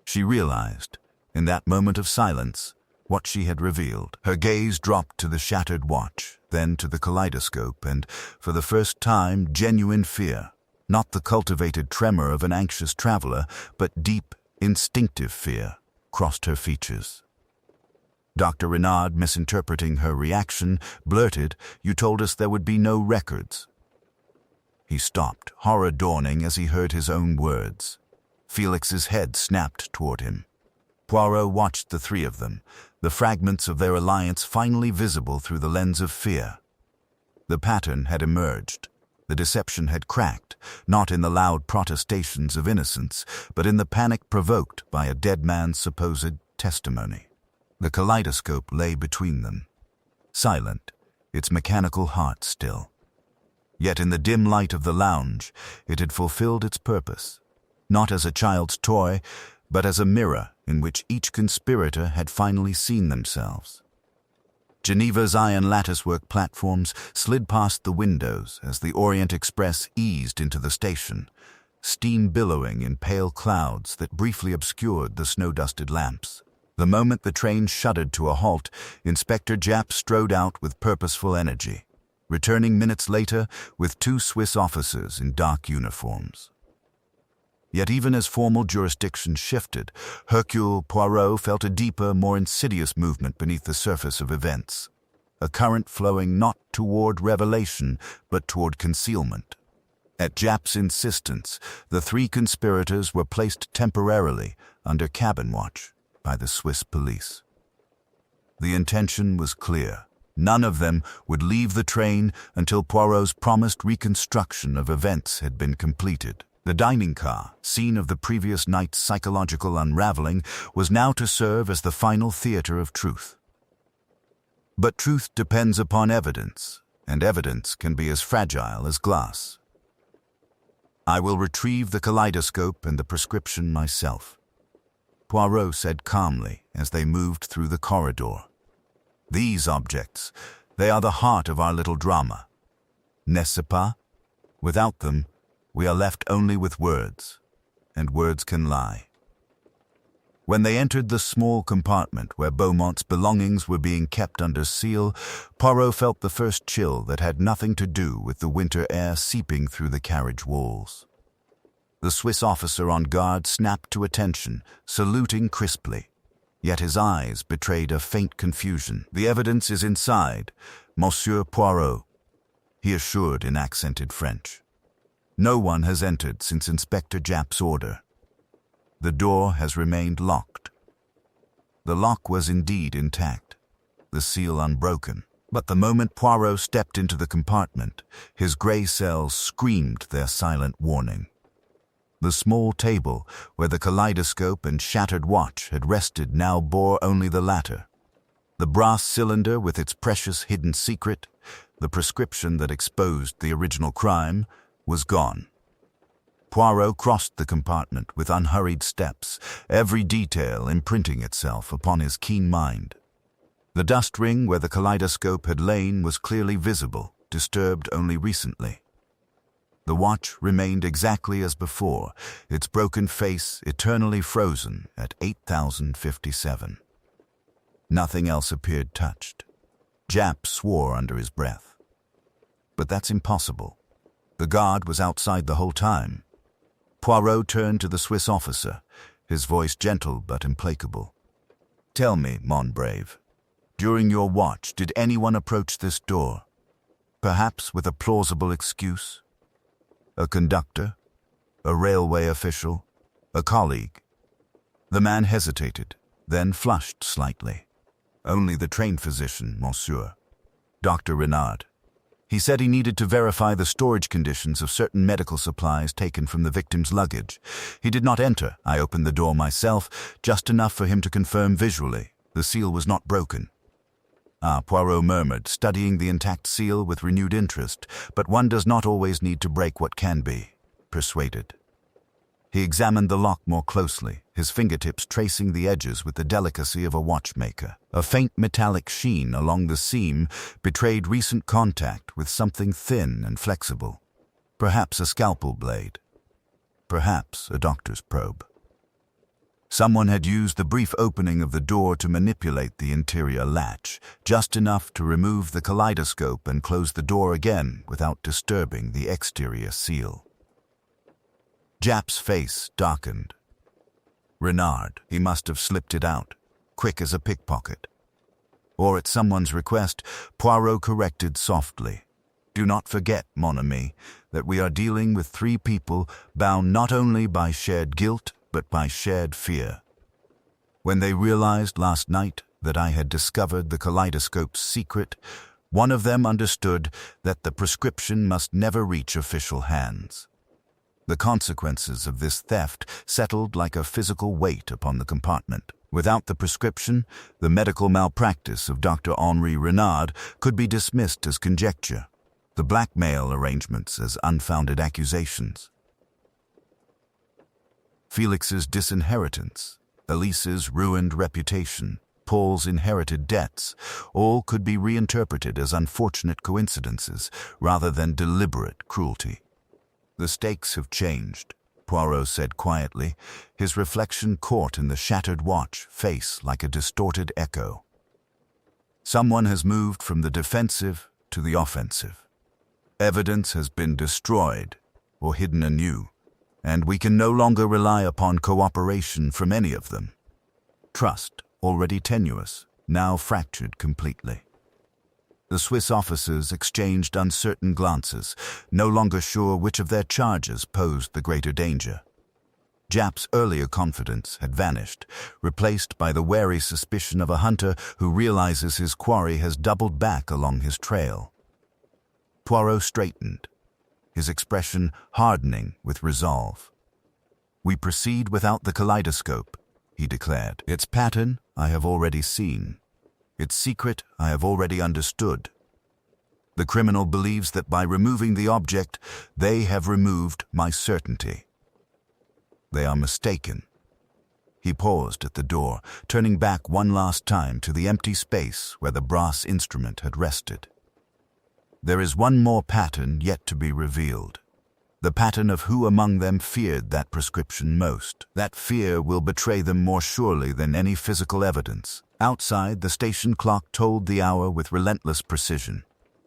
She realized, in that moment of silence, what she had revealed. Her gaze dropped to the shattered watch, then to the kaleidoscope, and, for the first time, genuine fear, not the cultivated tremor of an anxious traveler, but deep, instinctive fear, crossed her features. Dr. Renard, misinterpreting her reaction, blurted, "You told us there would be no records." He stopped, horror dawning as he heard his own words. Felix's head snapped toward him. Poirot watched the three of them, the fragments of their alliance finally visible through the lens of fear. The pattern had emerged. The deception had cracked, not in the loud protestations of innocence, but in the panic provoked by a dead man's supposed testimony. The kaleidoscope lay between them, silent, its mechanical heart still. Yet in the dim light of the lounge, it had fulfilled its purpose, not as a child's toy, but as a mirror in which each conspirator had finally seen themselves. Geneva's iron latticework platforms slid past the windows as the Orient Express eased into the station, steam billowing in pale clouds that briefly obscured the snow-dusted lamps. The moment the train shuddered to a halt, Inspector Japp strode out with purposeful energy, returning minutes later with 2 Swiss officers in dark uniforms. Yet even as formal jurisdiction shifted, Hercule Poirot felt a deeper, more insidious movement beneath the surface of events, a current flowing not toward revelation, but toward concealment. At Japp's insistence, the 3 conspirators were placed temporarily under cabin watch by the Swiss police. The intention was clear. None of them would leave the train until Poirot's promised reconstruction of events had been completed. The dining car, scene of the previous night's psychological unraveling, was now to serve as the final theater of truth. But truth depends upon evidence, and evidence can be as fragile as glass. "I will retrieve the kaleidoscope and the prescription myself," Poirot said calmly as they moved through the corridor. "These objects, they are the heart of our little drama. N'est-ce pas? Without them, we are left only with words, and words can lie." When they entered the small compartment where Beaumont's belongings were being kept under seal, Poirot felt the first chill that had nothing to do with the winter air seeping through the carriage walls. The Swiss officer on guard snapped to attention, saluting crisply. Yet his eyes betrayed a faint confusion. "The evidence is inside, Monsieur Poirot," he assured in accented French. "No one has entered since Inspector Japp's order. The door has remained locked." The lock was indeed intact, the seal unbroken. But the moment Poirot stepped into the compartment, his grey cells screamed their silent warning. The small table where the kaleidoscope and shattered watch had rested now bore only the latter. The brass cylinder with its precious hidden secret, the prescription that exposed the original crime, was gone. Poirot crossed the compartment with unhurried steps, every detail imprinting itself upon his keen mind. The dust ring where the kaleidoscope had lain was clearly visible, disturbed only recently. The watch remained exactly as before, its broken face eternally frozen at 8,057. Nothing else appeared touched. Japp swore under his breath. But that's impossible. The guard was outside the whole time. Poirot turned to the Swiss officer, his voice gentle but implacable. "Tell me, mon brave, during your watch did anyone approach this door? Perhaps with a plausible excuse? A conductor? A railway official? A colleague?" The man hesitated, then flushed slightly. "Only the train physician, monsieur. Dr. Renard. He said he needed to verify the storage conditions of certain medical supplies taken from the victim's luggage. He did not enter. I opened the door myself, just enough for him to confirm visually. The seal was not broken." "Ah," Poirot murmured, studying the intact seal with renewed interest, "but one does not always need to break what can be persuaded." He examined the lock more closely, his fingertips tracing the edges with the delicacy of a watchmaker. A faint metallic sheen along the seam betrayed recent contact with something thin and flexible. Perhaps a scalpel blade. Perhaps a doctor's probe. Someone had used the brief opening of the door to manipulate the interior latch, just enough to remove the kaleidoscope and close the door again without disturbing the exterior seal. Japp's face darkened. Renard, he must have slipped it out, quick as a pickpocket. Or at someone's request, Poirot corrected softly. "Do not forget, mon ami, that we are dealing with three people bound not only by shared guilt, but by shared fear. When they realized last night that I had discovered the kaleidoscope's secret, one of them understood that the prescription must never reach official hands. The consequences of this theft settled like a physical weight upon the compartment. Without the prescription, the medical malpractice of Dr. Henri Renard could be dismissed as conjecture, the blackmail arrangements as unfounded accusations. Felix's disinheritance, Elise's ruined reputation, Paul's inherited debts, all could be reinterpreted as unfortunate coincidences rather than deliberate cruelty. "The stakes have changed," Poirot said quietly, his reflection caught in the shattered watch face like a distorted echo. "Someone has moved from the defensive to the offensive. Evidence has been destroyed or hidden anew, and we can no longer rely upon cooperation from any of them. Trust, already tenuous, now fractured completely." The Swiss officers exchanged uncertain glances, no longer sure which of their charges posed the greater danger. Japp's earlier confidence had vanished, replaced by the wary suspicion of a hunter who realizes his quarry has doubled back along his trail. Poirot straightened, his expression hardening with resolve. "We proceed without the kaleidoscope," he declared. "Its pattern I have already seen. Its secret I have already understood. The criminal believes that by removing the object, they have removed my certainty. They are mistaken." He paused at the door, turning back one last time to the empty space where the brass instrument had rested. "There is one more pattern yet to be revealed. the pattern of who among them feared that prescription most. That fear will betray them more surely than any physical evidence. Outside, the station clock told the hour with relentless precision.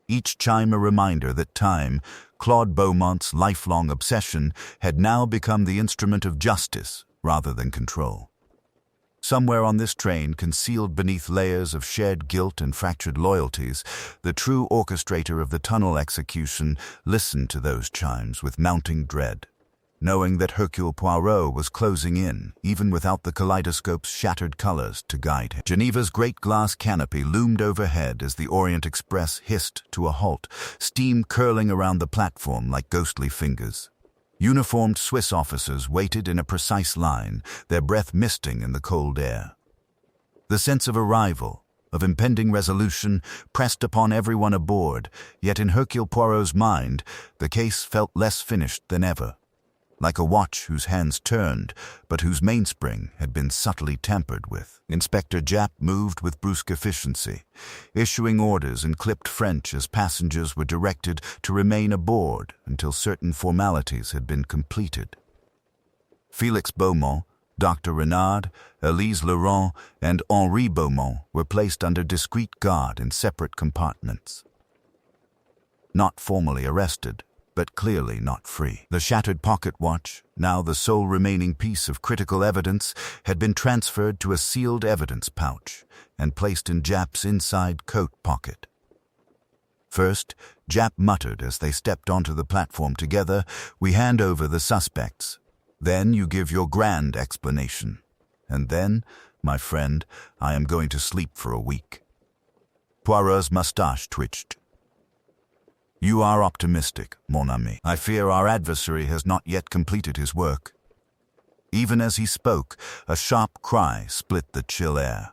Each chime a reminder that time, Claude Beaumont's lifelong obsession, had now become the instrument of justice rather than control. Somewhere on this train, concealed beneath layers of shared guilt and fractured loyalties, the true orchestrator of the tunnel execution listened to those chimes with mounting dread, knowing that Hercule Poirot was closing in, even without the kaleidoscope's shattered colors to guide him. Geneva's great glass canopy loomed overhead as the Orient Express hissed to a halt, steam curling around the platform like ghostly fingers. Uniformed Swiss officers waited in a precise line, their breath misting in the cold air. The sense of arrival, of impending resolution, pressed upon everyone aboard, yet in Hercule Poirot's mind, the case felt less finished than ever. Like a watch whose hands turned, but whose mainspring had been subtly tampered with. Inspector Japp moved with brusque efficiency, issuing orders in clipped French as passengers were directed to remain aboard until certain formalities had been completed. Felix Beaumont, Dr. Renard, Elise Laurent, and Henri Beaumont were placed under discreet guard in separate compartments. Not formally arrested, but clearly not free. The shattered pocket watch, now the sole remaining piece of critical evidence, had been transferred to a sealed evidence pouch and placed in Japp's inside coat pocket. First, Japp muttered as they stepped onto the platform together, "We hand over the suspects. Then you give your grand explanation. And then, my friend, I am going to sleep for a week." Poirot's mustache twitched. "You are optimistic, mon ami. I fear our adversary has not yet completed his work." Even as he spoke, a sharp cry split the chill air.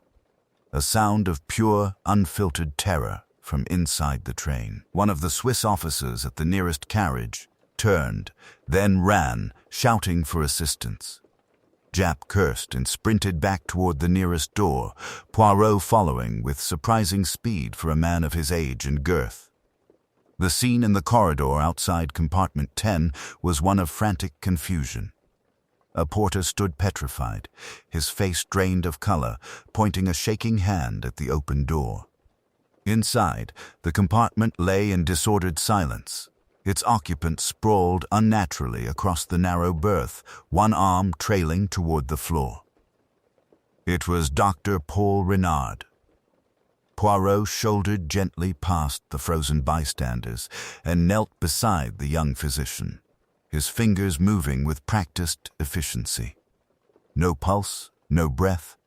A sound of pure, unfiltered terror from inside the train. One of the Swiss officers at the nearest carriage turned, then ran, shouting for assistance. Japp cursed and sprinted back toward the nearest door, Poirot following with surprising speed for a man of his age and girth. The scene in the corridor outside compartment 10 was one of frantic confusion. A porter stood petrified, his face drained of color, pointing a shaking hand at the open door. Inside, the compartment lay in disordered silence. Its occupant sprawled unnaturally across the narrow berth, one arm trailing toward the floor. It was Dr. Paul Renard. Poirot shouldered gently past the frozen bystanders and knelt beside the young physician, his fingers moving with practiced efficiency. No pulse, no breath,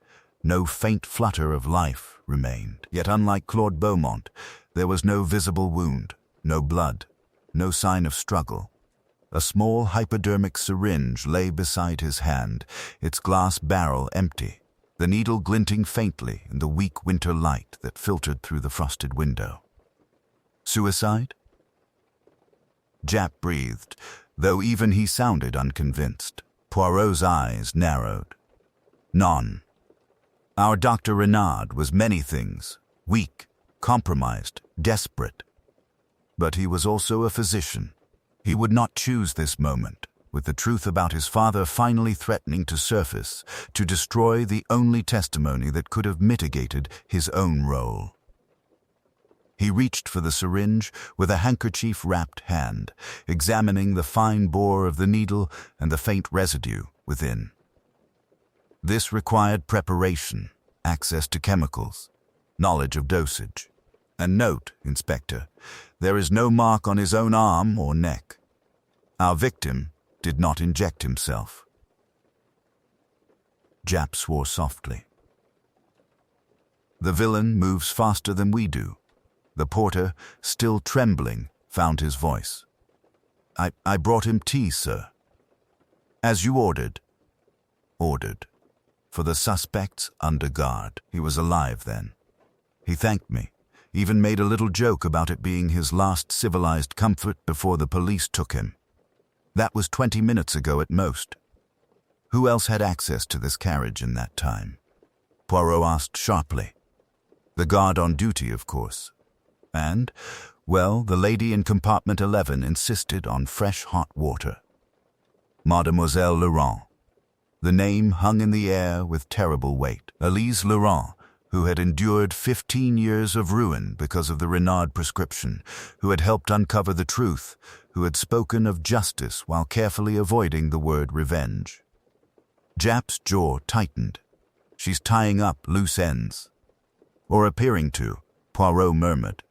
no faint flutter of life remained. Yet unlike Claude Beaumont, there was no visible wound, no blood, no sign of struggle. A small hypodermic syringe lay beside his hand, its glass barrel empty, the needle glinting faintly in the weak winter light that filtered through the frosted window. Suicide? Japp breathed, though even he sounded unconvinced. Poirot's eyes narrowed. None. Our Dr. Renard was many things, weak, compromised, desperate. But he was also a physician. He would not choose this moment, with the truth about his father finally threatening to surface, to destroy the only testimony that could have mitigated his own role. He reached for the syringe with a handkerchief-wrapped hand, examining the fine bore of the needle and the faint residue within. This required preparation, access to chemicals, knowledge of dosage. And note, Inspector, there is no mark on his own arm or neck. Our victim did not inject himself. Japp swore softly. The villain moves faster than we do. The porter, still trembling, found his voice. I brought him tea, sir. As you ordered. Ordered. For the suspects under guard. He was alive then. He thanked me, even made a little joke about it being his last civilized comfort before the police took him. That was 20 minutes ago at most. Who else had access to this carriage in that time? Poirot asked sharply. The guard on duty, of course. And, Well, the lady in compartment 11 insisted on fresh hot water. Mademoiselle Laurent. The name hung in the air with terrible weight. Elise Laurent, who had endured 15 years of ruin because of the Renard prescription, who had helped uncover the truth, who had spoken of justice while carefully avoiding the word revenge. Jap's jaw tightened. She's tying up loose ends. Or appearing to, Poirot murmured.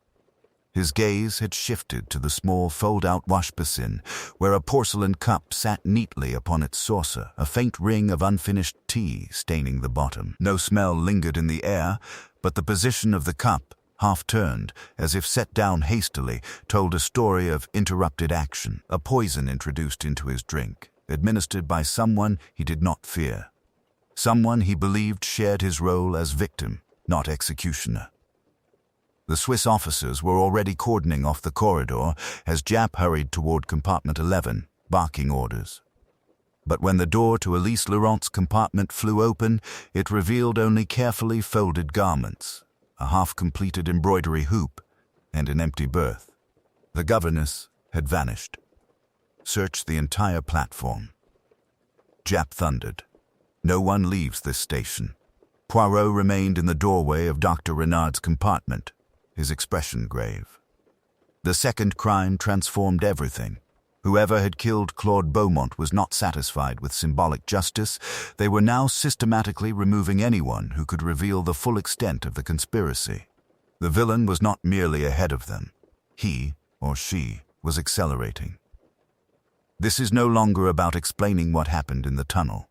His gaze had shifted to the small fold-out wash basin, where a porcelain cup sat neatly upon its saucer, a faint ring of unfinished tea staining the bottom. No smell lingered in the air, but the position of the cup, half-turned, as if set down hastily, told a story of interrupted action, a poison introduced into his drink, administered by someone he did not fear. Someone he believed shared his role as victim, not executioner. The Swiss officers were already cordoning off the corridor as Jap hurried toward compartment 11, barking orders. But when the door to Elise Laurent's compartment flew open, it revealed only carefully folded garments, a half-completed embroidery hoop, and an empty berth. The governess had vanished. Search the entire platform. Jap thundered. No one leaves this station. Poirot remained in the doorway of Dr. Renard's compartment, his expression grave. The second crime transformed everything. Whoever had killed Claude Beaumont was not satisfied with symbolic justice. They were now systematically removing anyone who could reveal the full extent of the conspiracy. The villain was not merely ahead of them. He, or she, was accelerating. This is no longer about explaining what happened in the tunnel,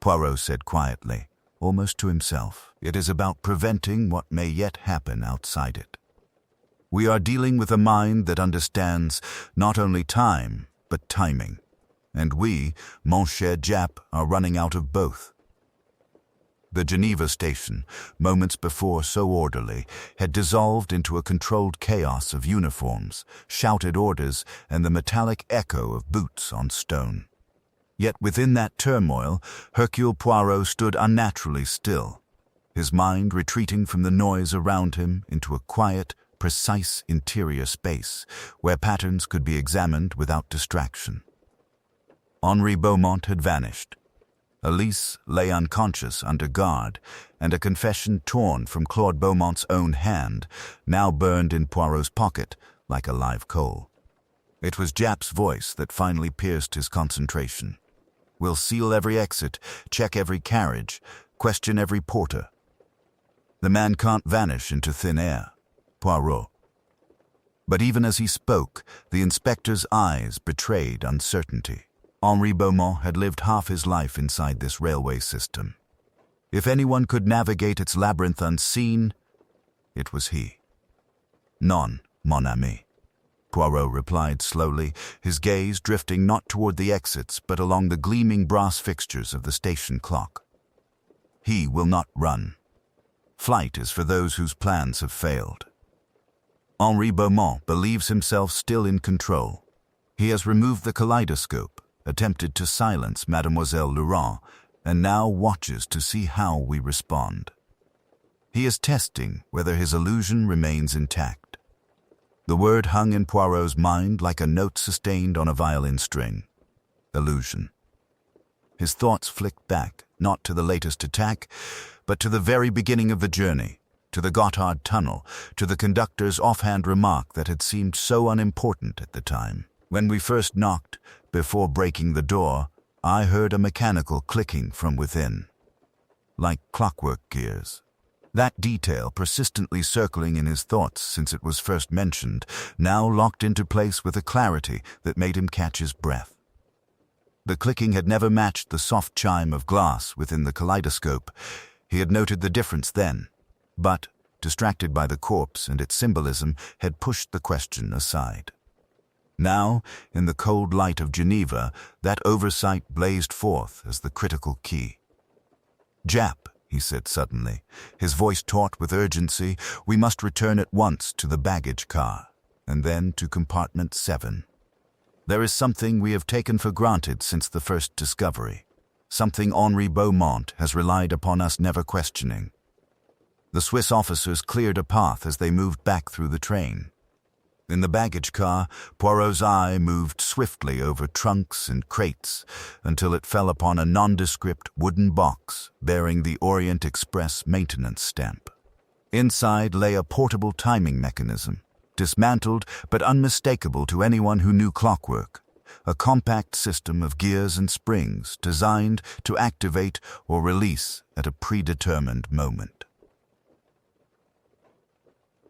Poirot said quietly, almost to himself. It is about preventing what may yet happen outside it. We are dealing with a mind that understands not only time, but timing. And we, mon cher Jap, are running out of both. The Geneva station, moments before so orderly, had dissolved into a controlled chaos of uniforms, shouted orders, and the metallic echo of boots on stone. Yet within that turmoil, Hercule Poirot stood unnaturally still, his mind retreating from the noise around him into a quiet, precise interior space where patterns could be examined without distraction. Henri Beaumont had vanished. Elise lay unconscious under guard, and a confession torn from Claude Beaumont's own hand now burned in Poirot's pocket like a live coal. It was Jap's voice that finally pierced his concentration. We'll seal every exit, check every carriage, question every porter. The man can't vanish into thin air, Poirot. But even as he spoke, the inspector's eyes betrayed uncertainty. Henri Beaumont had lived half his life inside this railway system. If anyone could navigate its labyrinth unseen, it was he. Non, mon ami, Poirot replied slowly, his gaze drifting not toward the exits but along the gleaming brass fixtures of the station clock. He will not run. Flight is for those whose plans have failed. Henri Beaumont believes himself still in control. He has removed the kaleidoscope, attempted to silence Mademoiselle Laurent, and now watches to see how we respond. He is testing whether his illusion remains intact. The word hung in Poirot's mind like a note sustained on a violin string. Illusion. His thoughts flicked back, not to the latest attack, but to the very beginning of the journey, to the Gotthard Tunnel, to the conductor's offhand remark that had seemed so unimportant at the time. When we first knocked, before breaking the door, I heard a mechanical clicking from within, like clockwork gears. That detail, persistently circling in his thoughts since it was first mentioned, now locked into place with a clarity that made him catch his breath. The clicking had never matched the soft chime of glass within the kaleidoscope. He had noted the difference then, but, distracted by the corpse and its symbolism, had pushed the question aside. Now, in the cold light of Geneva, that oversight blazed forth as the critical key. Jap, he said suddenly, his voice taut with urgency, we must return at once to the baggage car, and then to compartment 7. There is something we have taken for granted since the first discovery, something Henri Beaumont has relied upon us never questioning. The Swiss officers cleared a path as they moved back through the train. In the baggage car, Poirot's eye moved swiftly over trunks and crates until it fell upon a nondescript wooden box bearing the Orient Express maintenance stamp. Inside lay a portable timing mechanism, dismantled but unmistakable to anyone who knew clockwork, a compact system of gears and springs designed to activate or release at a predetermined moment.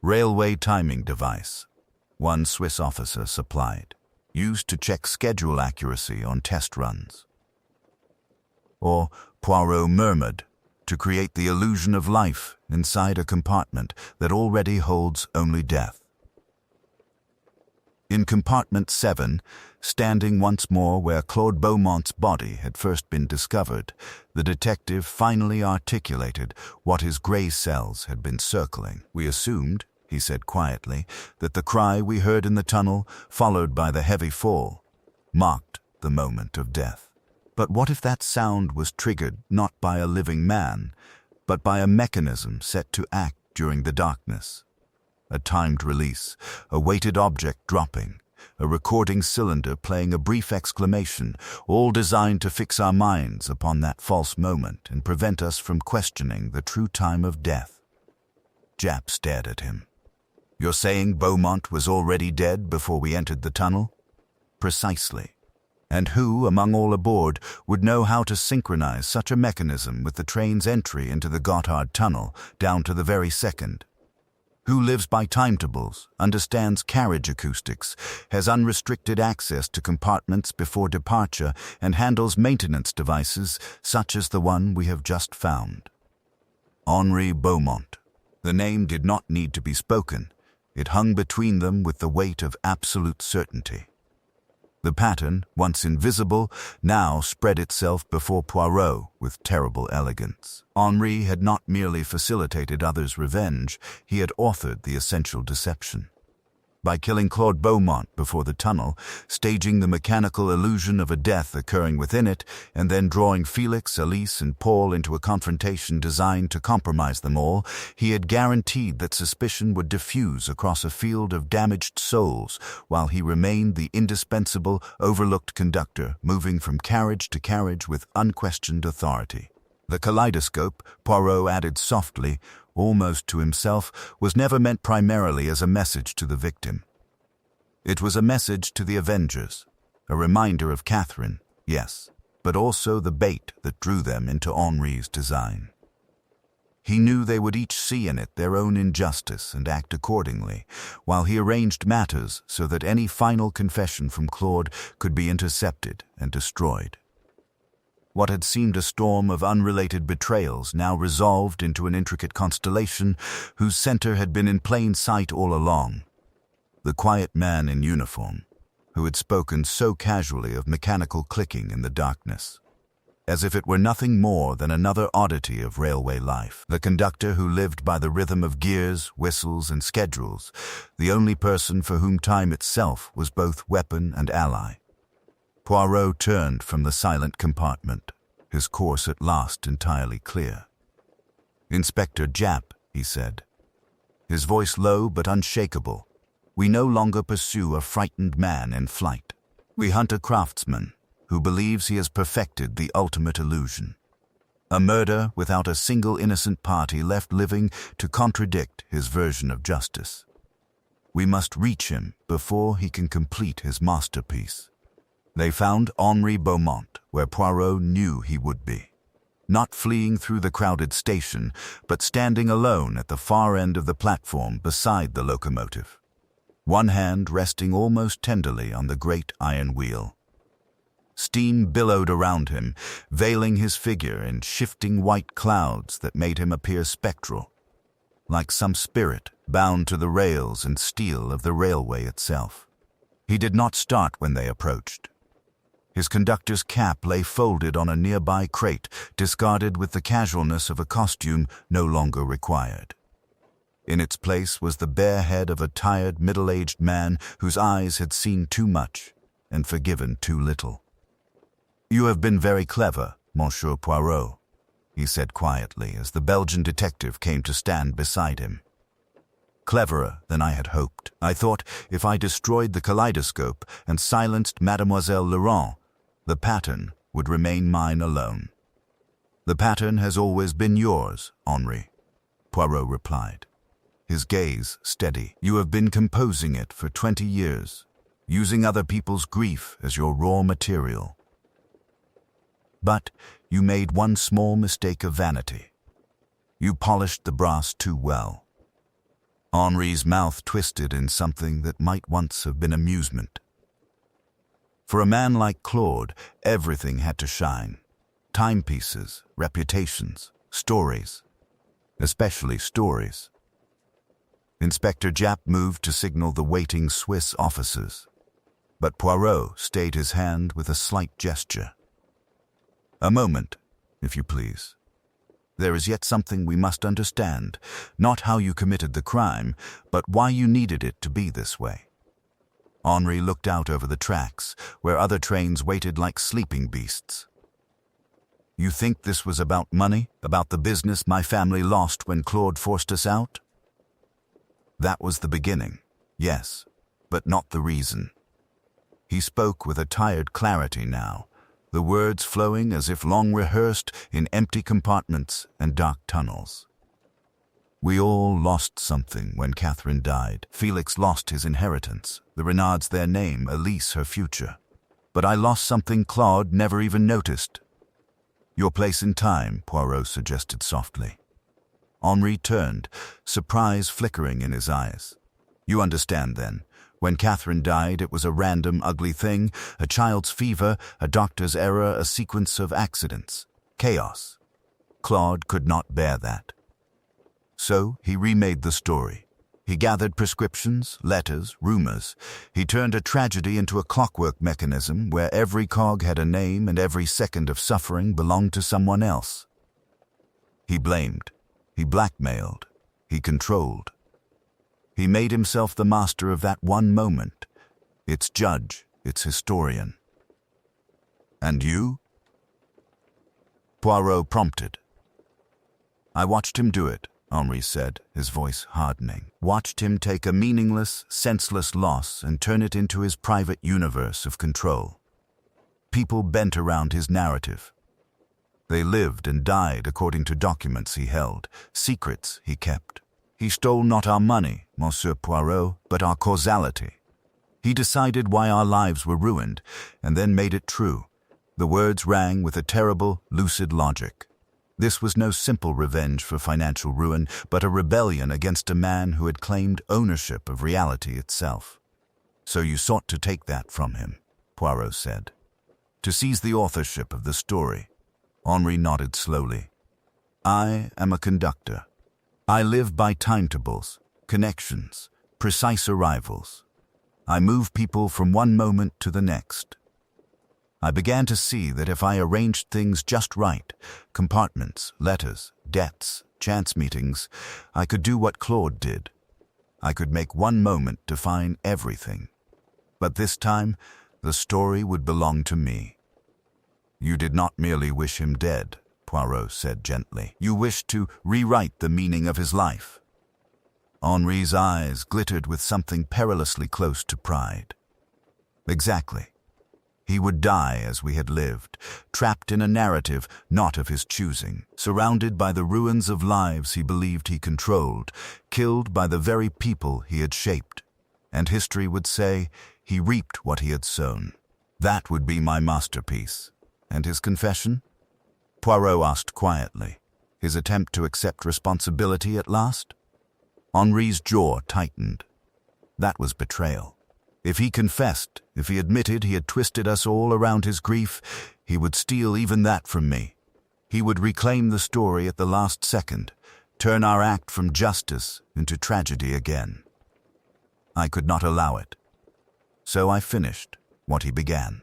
Railway timing device, one Swiss officer supplied, used to check schedule accuracy on test runs. Or, Poirot murmured, to create the illusion of life inside a compartment that already holds only death. In compartment 7, standing once more where Claude Beaumont's body had first been discovered, the detective finally articulated what his gray cells had been circling. "We assumed," he said quietly, "that the cry we heard in the tunnel, followed by the heavy fall, marked the moment of death. But what if that sound was triggered not by a living man, but by a mechanism set to act during the darkness? A timed release, a weighted object dropping, a recording cylinder playing a brief exclamation, all designed to fix our minds upon that false moment and prevent us from questioning the true time of death." Japp stared at him. "You're saying Beaumont was already dead before we entered the tunnel?" "Precisely. And who, among all aboard, would know how to synchronize such a mechanism with the train's entry into the Gotthard Tunnel, down to the very second? Who lives by timetables, understands carriage acoustics, has unrestricted access to compartments before departure, and handles maintenance devices such as the one we have just found? Henri Beaumont. The name did not need to be spoken. It hung between them with the weight of absolute certainty. The pattern, once invisible, now spread itself before Poirot with terrible elegance. Henri had not merely facilitated others' revenge, he had authored the essential deception. By killing Claude Beaumont before the tunnel, staging the mechanical illusion of a death occurring within it, and then drawing Felix, Elise, and Paul into a confrontation designed to compromise them all, he had guaranteed that suspicion would diffuse across a field of damaged souls while he remained the indispensable, overlooked conductor, moving from carriage to carriage with unquestioned authority. The kaleidoscope, Poirot added softly, almost to himself, was never meant primarily as a message to the victim. It was a message to the Avengers, a reminder of Catherine, yes, but also the bait that drew them into Henri's design. He knew they would each see in it their own injustice and act accordingly, while he arranged matters so that any final confession from Claude could be intercepted and destroyed. What had seemed a storm of unrelated betrayals now resolved into an intricate constellation whose center had been in plain sight all along. The quiet man in uniform, who had spoken so casually of mechanical clicking in the darkness, as if it were nothing more than another oddity of railway life. The conductor who lived by the rhythm of gears, whistles, and schedules, the only person for whom time itself was both weapon and ally. Poirot turned from the silent compartment, his course at last entirely clear. "Inspector Japp," he said, his voice low but unshakable, "we no longer pursue a frightened man in flight. We hunt a craftsman who believes he has perfected the ultimate illusion. A murder without a single innocent party left living to contradict his version of justice. We must reach him before he can complete his masterpiece." They found Henri Beaumont where Poirot knew he would be, not fleeing through the crowded station, but standing alone at the far end of the platform beside the locomotive, one hand resting almost tenderly on the great iron wheel. Steam billowed around him, veiling his figure in shifting white clouds that made him appear spectral, like some spirit bound to the rails and steel of the railway itself. He did not start when they approached. His conductor's cap lay folded on a nearby crate, discarded with the casualness of a costume no longer required. In its place was the bare head of a tired, middle-aged man whose eyes had seen too much and forgiven too little. "You have been very clever, Monsieur Poirot," he said quietly as the Belgian detective came to stand beside him. cleverer than I had hoped. I thought if I destroyed the kaleidoscope and silenced Mademoiselle Laurent, the pattern would remain mine alone. The pattern has always been yours, Henri, Poirot replied, his gaze steady. You have been composing it for 20 years, using other people's grief as your raw material. But you made one small mistake of vanity. You polished the brass too well. Henri's mouth twisted in something that might once have been amusement. For a man like Claude, everything had to shine. Timepieces, reputations, stories. Especially stories. Inspector Japp moved to signal the waiting Swiss officers, but Poirot stayed his hand with a slight gesture. A moment, if you please. There is yet something we must understand, not how you committed the crime, but why you needed it to be this way. Henri looked out over the tracks, where other trains waited like sleeping beasts. You think this was about money, about the business my family lost when Claude forced us out? That was the beginning, yes, but not the reason. He spoke with a tired clarity now, the words flowing as if long rehearsed in empty compartments and dark tunnels. We all lost something when Catherine died. Felix lost his inheritance, the Renards their name, Elise her future. But I lost something Claude never even noticed. Your place in time, Poirot suggested softly. Henri turned, surprise flickering in his eyes. You understand then. When Catherine died, it was a random, ugly thing, a child's fever, a doctor's error, a sequence of accidents. Chaos. Claude could not bear that. So he remade the story. He gathered prescriptions, letters, rumors. He turned a tragedy into a clockwork mechanism where every cog had a name and every second of suffering belonged to someone else. He blamed. He blackmailed. He controlled. He made himself the master of that one moment, its judge, its historian. And you? Poirot prompted. I watched him do it, Henri said, his voice hardening. Watched him take a meaningless, senseless loss and turn it into his private universe of control. People bent around his narrative. They lived and died according to documents he held, secrets he kept. He stole not our money, Monsieur Poirot, but our causality. He decided why our lives were ruined, and then made it true. The words rang with a terrible, lucid logic. This was no simple revenge for financial ruin, but a rebellion against a man who had claimed ownership of reality itself. So you sought to take that from him, Poirot said. To seize the authorship of the story. Henri nodded slowly. I am a conductor. I live by timetables, connections, precise arrivals. I move people from one moment to the next. I began to see that if I arranged things just right, compartments, letters, debts, chance meetings, I could do what Claude did. I could make one moment define everything. But this time, the story would belong to me. You did not merely wish him dead, Poirot said gently. You wished to rewrite the meaning of his life. Henri's eyes glittered with something perilously close to pride. Exactly. He would die as we had lived, trapped in a narrative not of his choosing, surrounded by the ruins of lives he believed he controlled, killed by the very people he had shaped. And history would say he reaped what he had sown. That would be my masterpiece. And his confession? Poirot asked quietly, his attempt to accept responsibility at last. Henri's jaw tightened. That was betrayal. If he confessed, if he admitted he had twisted us all around his grief, he would steal even that from me. He would reclaim the story at the last second, turn our act from justice into tragedy again. I could not allow it. So I finished what he began.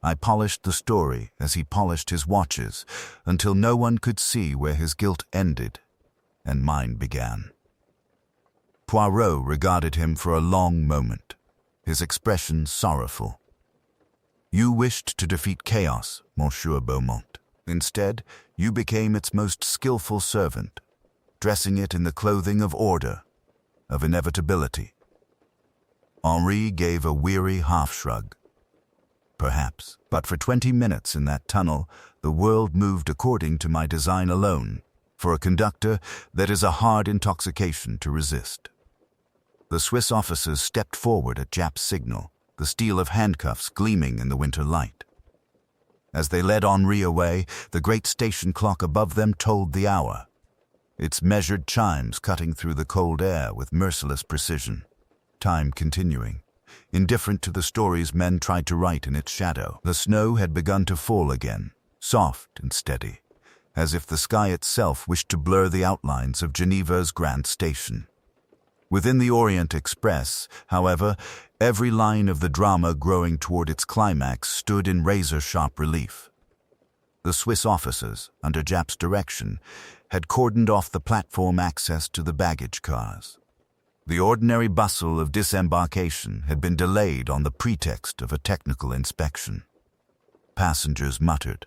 I polished the story as he polished his watches, until no one could see where his guilt ended and mine began. Poirot regarded him for a long moment, his expression sorrowful. You wished to defeat chaos, Monsieur Beaumont. Instead, you became its most skillful servant, dressing it in the clothing of order, of inevitability. Henri gave a weary half-shrug. Perhaps, but for 20 minutes in that tunnel, the world moved according to my design alone. For a conductor, that is a hard intoxication to resist. The Swiss officers stepped forward at Jap's signal, the steel of handcuffs gleaming in the winter light. As they led Henri away, the great station clock above them told the hour, its measured chimes cutting through the cold air with merciless precision. Time continuing, indifferent to the stories men tried to write in its shadow. The snow had begun to fall again, soft and steady, as if the sky itself wished to blur the outlines of Geneva's Grand Station. Within the Orient Express, however, every line of the drama growing toward its climax stood in razor-sharp relief. The Swiss officers, under Jap's direction, had cordoned off the platform access to the baggage cars. The ordinary bustle of disembarkation had been delayed on the pretext of a technical inspection. Passengers muttered,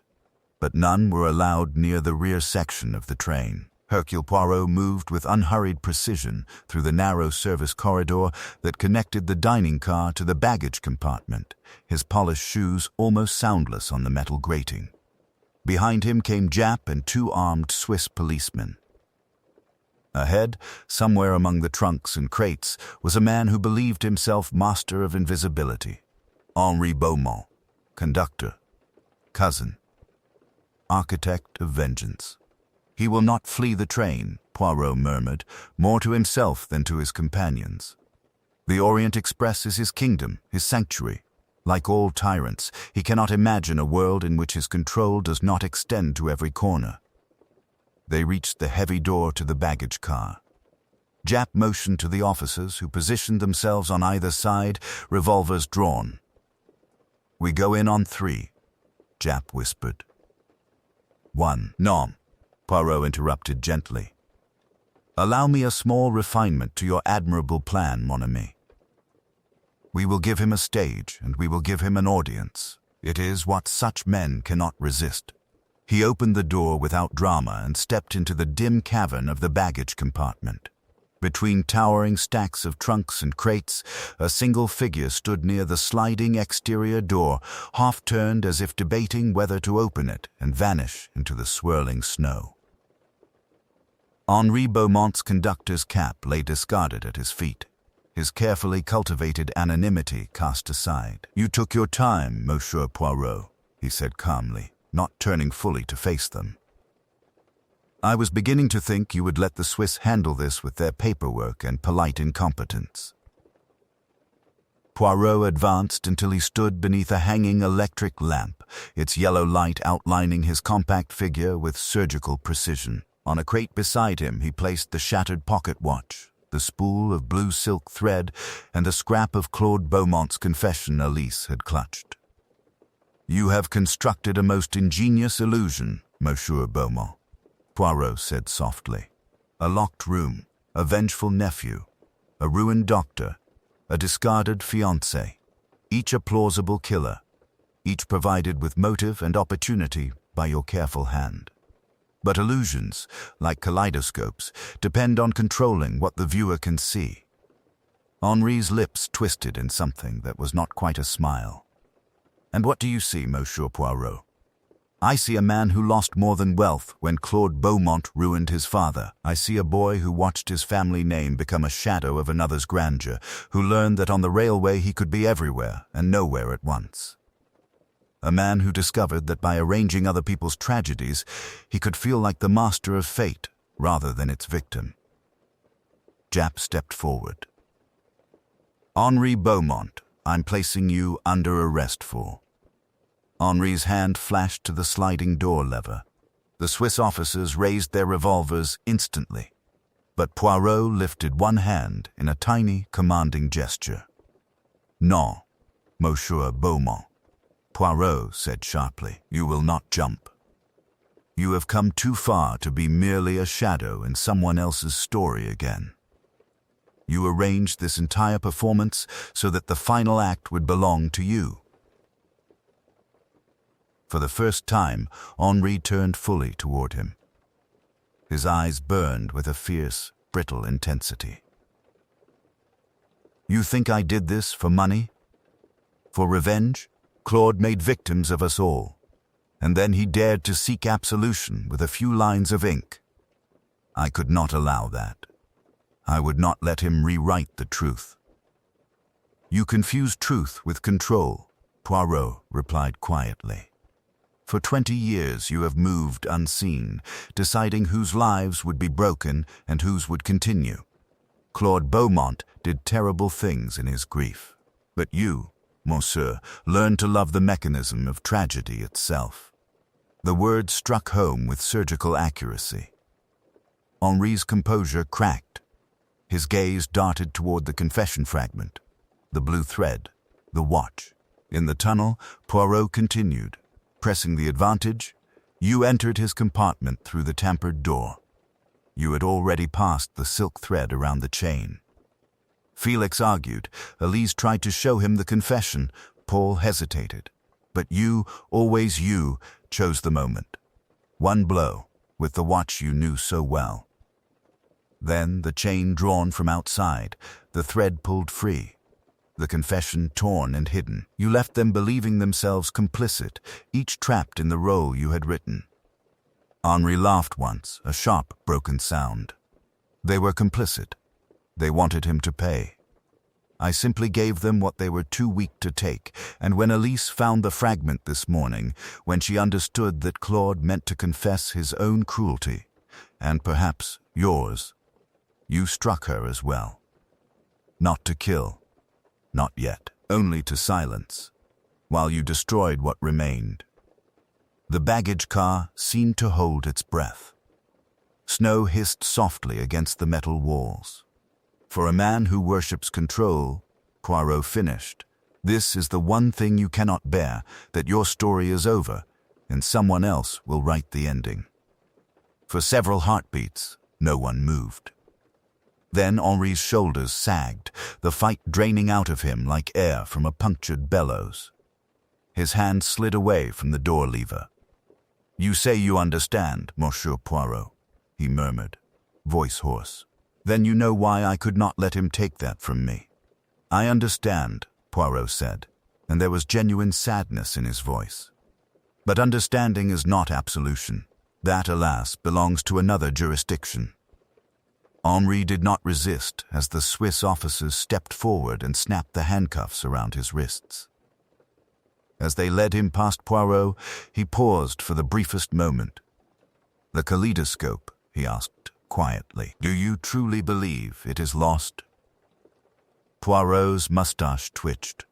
but none were allowed near the rear section of the train. Hercule Poirot moved with unhurried precision through the narrow service corridor that connected the dining car to the baggage compartment, his polished shoes almost soundless on the metal grating. Behind him came Jap and 2 armed Swiss policemen. Ahead, somewhere among the trunks and crates, was a man who believed himself master of invisibility. Henri Beaumont, conductor, cousin, architect of vengeance. "He will not flee the train," Poirot murmured, more to himself than to his companions. "The Orient Express is his kingdom, his sanctuary. Like all tyrants, he cannot imagine a world in which his control does not extend to every corner." They reached the heavy door to the baggage car. Jap motioned to the officers, who positioned themselves on either side, revolvers drawn. "We go in on 3, Jap whispered. 1. "Non," Poirot interrupted gently. "Allow me a small refinement to your admirable plan, mon ami. We will give him a stage, and we will give him an audience. It is what such men cannot resist." He opened the door without drama and stepped into the dim cavern of the baggage compartment. Between towering stacks of trunks and crates, a single figure stood near the sliding exterior door, half-turned as if debating whether to open it and vanish into the swirling snow. Henri Beaumont's conductor's cap lay discarded at his feet, his carefully cultivated anonymity cast aside. "You took your time, Monsieur Poirot," he said calmly, not turning fully to face them. "I was beginning to think you would let the Swiss handle this with their paperwork and polite incompetence." Poirot advanced until he stood beneath a hanging electric lamp, its yellow light outlining his compact figure with surgical precision. On a crate beside him he placed the shattered pocket watch, the spool of blue silk thread, and the scrap of Claude Beaumont's confession Elise had clutched. "You have constructed a most ingenious illusion, Monsieur Beaumont," Poirot said softly. "A locked room, a vengeful nephew, a ruined doctor, a discarded fiancé, each a plausible killer, each provided with motive and opportunity by your careful hand. But illusions, like kaleidoscopes, depend on controlling what the viewer can see." Henri's lips twisted in something that was not quite a smile. "And what do you see, Monsieur Poirot?" "I see a man who lost more than wealth when Claude Beaumont ruined his father. I see a boy who watched his family name become a shadow of another's grandeur, who learned that on the railway he could be everywhere and nowhere at once. A man who discovered that by arranging other people's tragedies, he could feel like the master of fate rather than its victim." Jap stepped forward. "Henri Beaumont, I'm placing you under arrest for." Henri's hand flashed to the sliding door lever. The Swiss officers raised their revolvers instantly, but Poirot lifted one hand in a tiny, commanding gesture. "Non, Monsieur Beaumont," Poirot said sharply. "You will not jump. You have come too far to be merely a shadow in someone else's story again. You arranged this entire performance so that the final act would belong to you." For the first time, Henri turned fully toward him. His eyes burned with a fierce, brittle intensity. You think I did this for money? For revenge? Claude made victims of us all. And then he dared to seek absolution with a few lines of ink. I could not allow that. I would not let him rewrite the truth. You confuse truth with control, Poirot replied quietly. For 20 years you have moved unseen, deciding whose lives would be broken and whose would continue. Claude Beaumont did terrible things in his grief. But you, Monsieur, learned to love the mechanism of tragedy itself. The word struck home with surgical accuracy. Henri's composure cracked. His gaze darted toward the confession fragment, the blue thread, the watch. In the tunnel, Poirot continued, pressing the advantage. You entered his compartment through the tampered door. You had already passed the silk thread around the chain. Felix argued. Elise tried to show him the confession. Paul hesitated. But you, always you, chose the moment. One blow, with the watch you knew so well. Then the chain drawn from outside, the thread pulled free. The confession torn and hidden. You left them believing themselves complicit, each trapped in the role you had written. Henri laughed once, a sharp, broken sound. They were complicit. They wanted him to pay. I simply gave them what they were too weak to take, and when Elise found the fragment this morning, when she understood that Claude meant to confess his own cruelty, and perhaps yours, you struck her as well. Not to kill. Not yet. Only to silence, while you destroyed what remained. The baggage car seemed to hold its breath. Snow hissed softly against the metal walls. For a man who worships control, Poirot finished, this is the one thing you cannot bear, that your story is over, and someone else will write the ending. For several heartbeats, no one moved. Then Henri's shoulders sagged, the fight draining out of him like air from a punctured bellows. His hand slid away from the door lever. You say you understand, Monsieur Poirot, he murmured, voice hoarse. Then you know why I could not let him take that from me. I understand, Poirot said, and there was genuine sadness in his voice. But understanding is not absolution. That, alas, belongs to another jurisdiction. Henri did not resist as the Swiss officers stepped forward and snapped the handcuffs around his wrists. As they led him past Poirot, he paused for the briefest moment. The kaleidoscope, he asked quietly. Do you truly believe it is lost? Poirot's mustache twitched.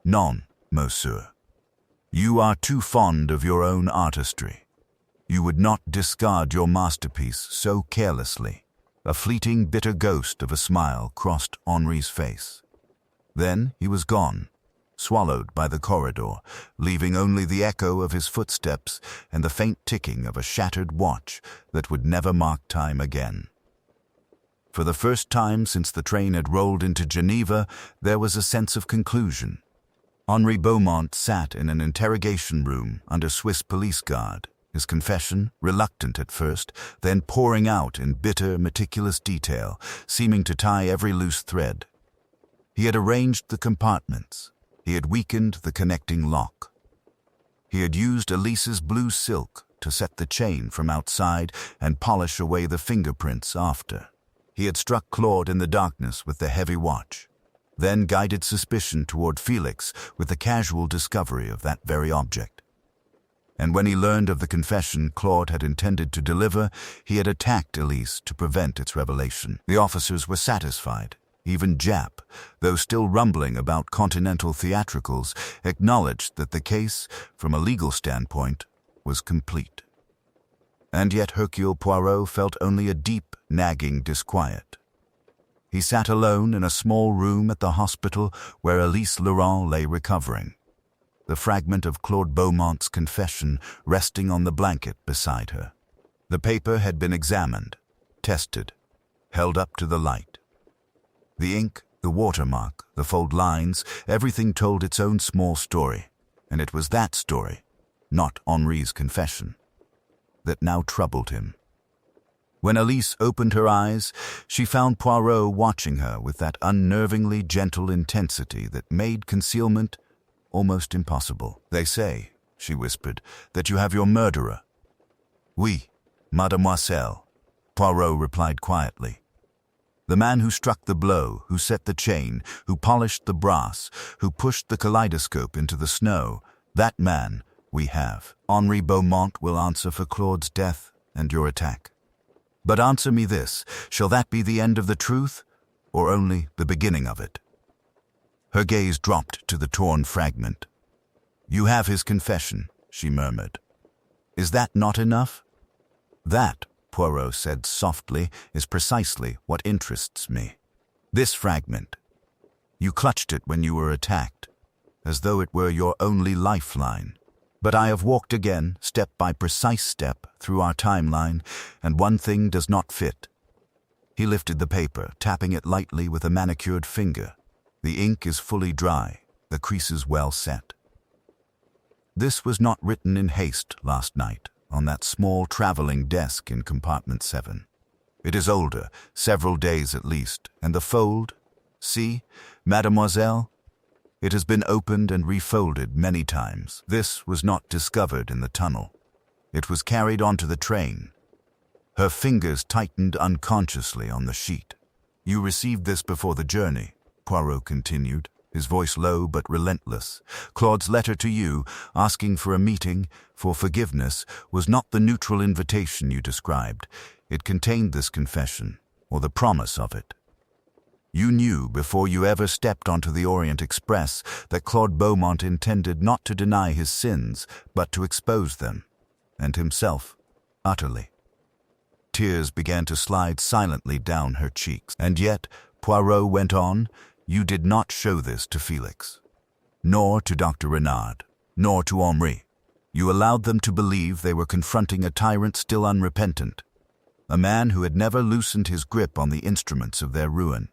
Non, monsieur. You are too fond of your own artistry. You would not discard your masterpiece so carelessly. A fleeting, bitter ghost of a smile crossed Henri's face. Then he was gone, swallowed by the corridor, leaving only the echo of his footsteps and the faint ticking of a shattered watch that would never mark time again. For the first time since the train had rolled into Geneva, there was a sense of conclusion. Henri Beaumont sat in an interrogation room under Swiss police guard, his confession, reluctant at first, then pouring out in bitter, meticulous detail, seeming to tie every loose thread. He had arranged the compartments. He had weakened the connecting lock. He had used Elise's blue silk to set the chain from outside and polish away the fingerprints after. He had struck Claude in the darkness with the heavy watch, then guided suspicion toward Felix with the casual discovery of that very object. And when he learned of the confession Claude had intended to deliver, he had attacked Elise to prevent its revelation. The officers were satisfied. Even Jap, though still rumbling about continental theatricals, acknowledged that the case, from a legal standpoint, was complete. And yet Hercule Poirot felt only a deep, nagging disquiet. He sat alone in a small room at the hospital where Elise Laurent lay recovering, the fragment of Claude Beaumont's confession resting on the blanket beside her. The paper had been examined, tested, held up to the light. The ink, the watermark, the fold lines, everything told its own small story, and it was that story, not Henri's confession, that now troubled him. When Elise opened her eyes, she found Poirot watching her with that unnervingly gentle intensity that made concealment almost impossible. "They say," she whispered, "that you have your murderer." "Oui, mademoiselle," Poirot replied quietly. "The man who struck the blow, who set the chain, who polished the brass, who pushed the kaleidoscope into the snow, that man we have. Henri Beaumont will answer for Claude's death and your attack. But answer me this, shall that be the end of the truth, or only the beginning of it?" Her gaze dropped to the torn fragment. "You have his confession," she murmured. "Is that not enough?" "That," Poirot said softly, "is precisely what interests me. This fragment. You clutched it when you were attacked, as though it were your only lifeline. But I have walked again, step by precise step, through our timeline, and one thing does not fit." He lifted the paper, tapping it lightly with a manicured finger. "The ink is fully dry, the creases well set. This was not written in haste last night, on that small traveling desk in compartment 7. It is older, several days at least, and the fold, see, mademoiselle, it has been opened and refolded many times. This was not discovered in the tunnel. It was carried onto the train." Her fingers tightened unconsciously on the sheet. "You received this before the journey," Poirot continued, his voice low but relentless. "Claude's letter to you, asking for a meeting, for forgiveness, was not the neutral invitation you described. It contained this confession, or the promise of it. You knew before you ever stepped onto the Orient Express that Claude Beaumont intended not to deny his sins, but to expose them, and himself, utterly." Tears began to slide silently down her cheeks. "And yet," Poirot went on, "you did not show this to Felix, nor to Dr. Renard, nor to Henri. You allowed them to believe they were confronting a tyrant still unrepentant, a man who had never loosened his grip on the instruments of their ruin.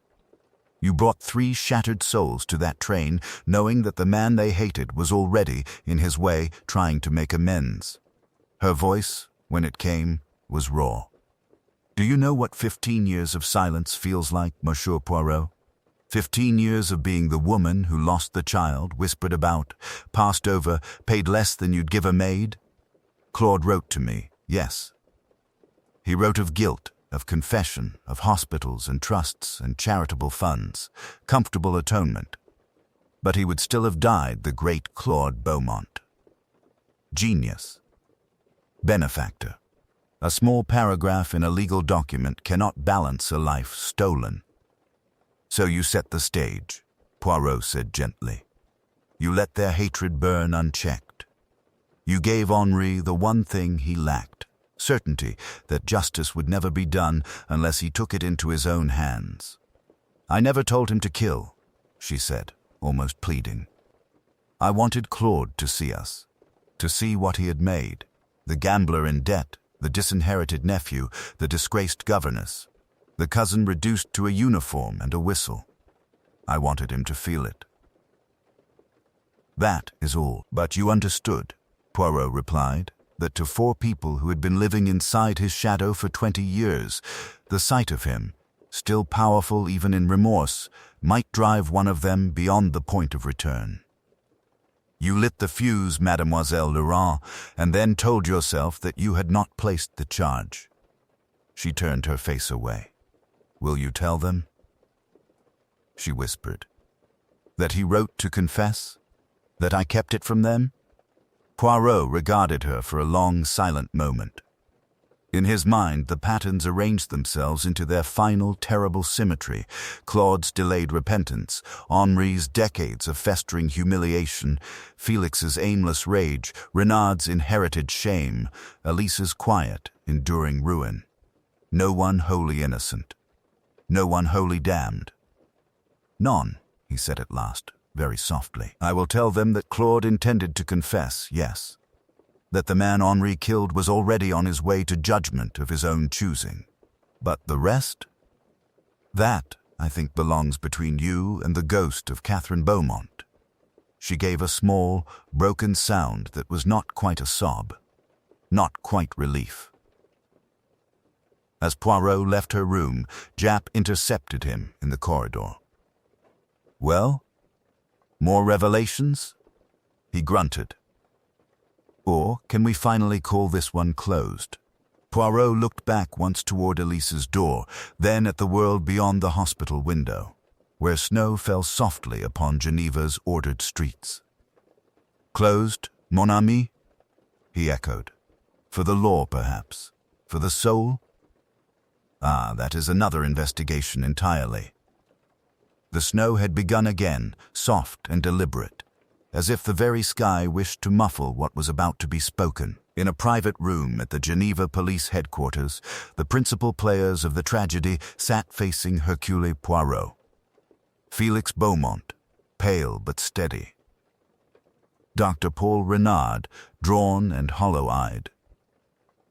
You brought 3 shattered souls to that train, knowing that the man they hated was already, in his way, trying to make amends." Her voice, when it came, was raw. "Do you know what 15 years of silence feels like, Monsieur Poirot? 15 years of being the woman who lost the child, whispered about, passed over, paid less than you'd give a maid? Claude wrote to me, yes. He wrote of guilt, of confession, of hospitals and trusts and charitable funds, comfortable atonement. But he would still have died, the great Claude Beaumont. Genius. Benefactor. A small paragraph in a legal document cannot balance a life stolen." "So you set the stage," Poirot said gently. "You let their hatred burn unchecked. You gave Henri the one thing he lacked, certainty that justice would never be done unless he took it into his own hands. I never told him to kill," she said, almost pleading. "I wanted Claude to see us, to see what he had made, the gambler in debt, the disinherited nephew, the disgraced governess, the cousin reduced to a uniform and a whistle. I wanted him to feel it. That is all." "But you understood," Poirot replied, "that to 4 people who had been living inside his shadow for 20 years, the sight of him, still powerful even in remorse, might drive one of them beyond the point of return. You lit the fuse, Mademoiselle Laurent, and then told yourself that you had not placed the charge." She turned her face away. "Will you tell them?" She whispered. "That he wrote to confess? That I kept it from them?" Poirot regarded her for a long, silent moment. In his mind, the patterns arranged themselves into their final, terrible symmetry. Claude's delayed repentance, Henri's decades of festering humiliation, Felix's aimless rage, Renard's inherited shame, Elise's quiet, enduring ruin. No one wholly innocent. No one wholly damned. "None," he said at last, very softly. "I will tell them that Claude intended to confess, yes. That the man Henri killed was already on his way to judgment of his own choosing. But the rest? That, I think, belongs between you and the ghost of Catherine Beaumont." She gave a small, broken sound that was not quite a sob, not quite relief. As Poirot left her room, Japp intercepted him in the corridor. "Well? More revelations?" he grunted. "Or can we finally call this one closed?" Poirot looked back once toward Elise's door, then at the world beyond the hospital window, where snow fell softly upon Geneva's ordered streets. "Closed, mon ami?" he echoed. "For the law, perhaps? For the soul?" "Ah, that is another investigation entirely." The snow had begun again, soft and deliberate, as if the very sky wished to muffle what was about to be spoken. In a private room at the Geneva police headquarters, the principal players of the tragedy sat facing Hercule Poirot. Felix Beaumont, pale but steady. Dr. Paul Renard, drawn and hollow-eyed.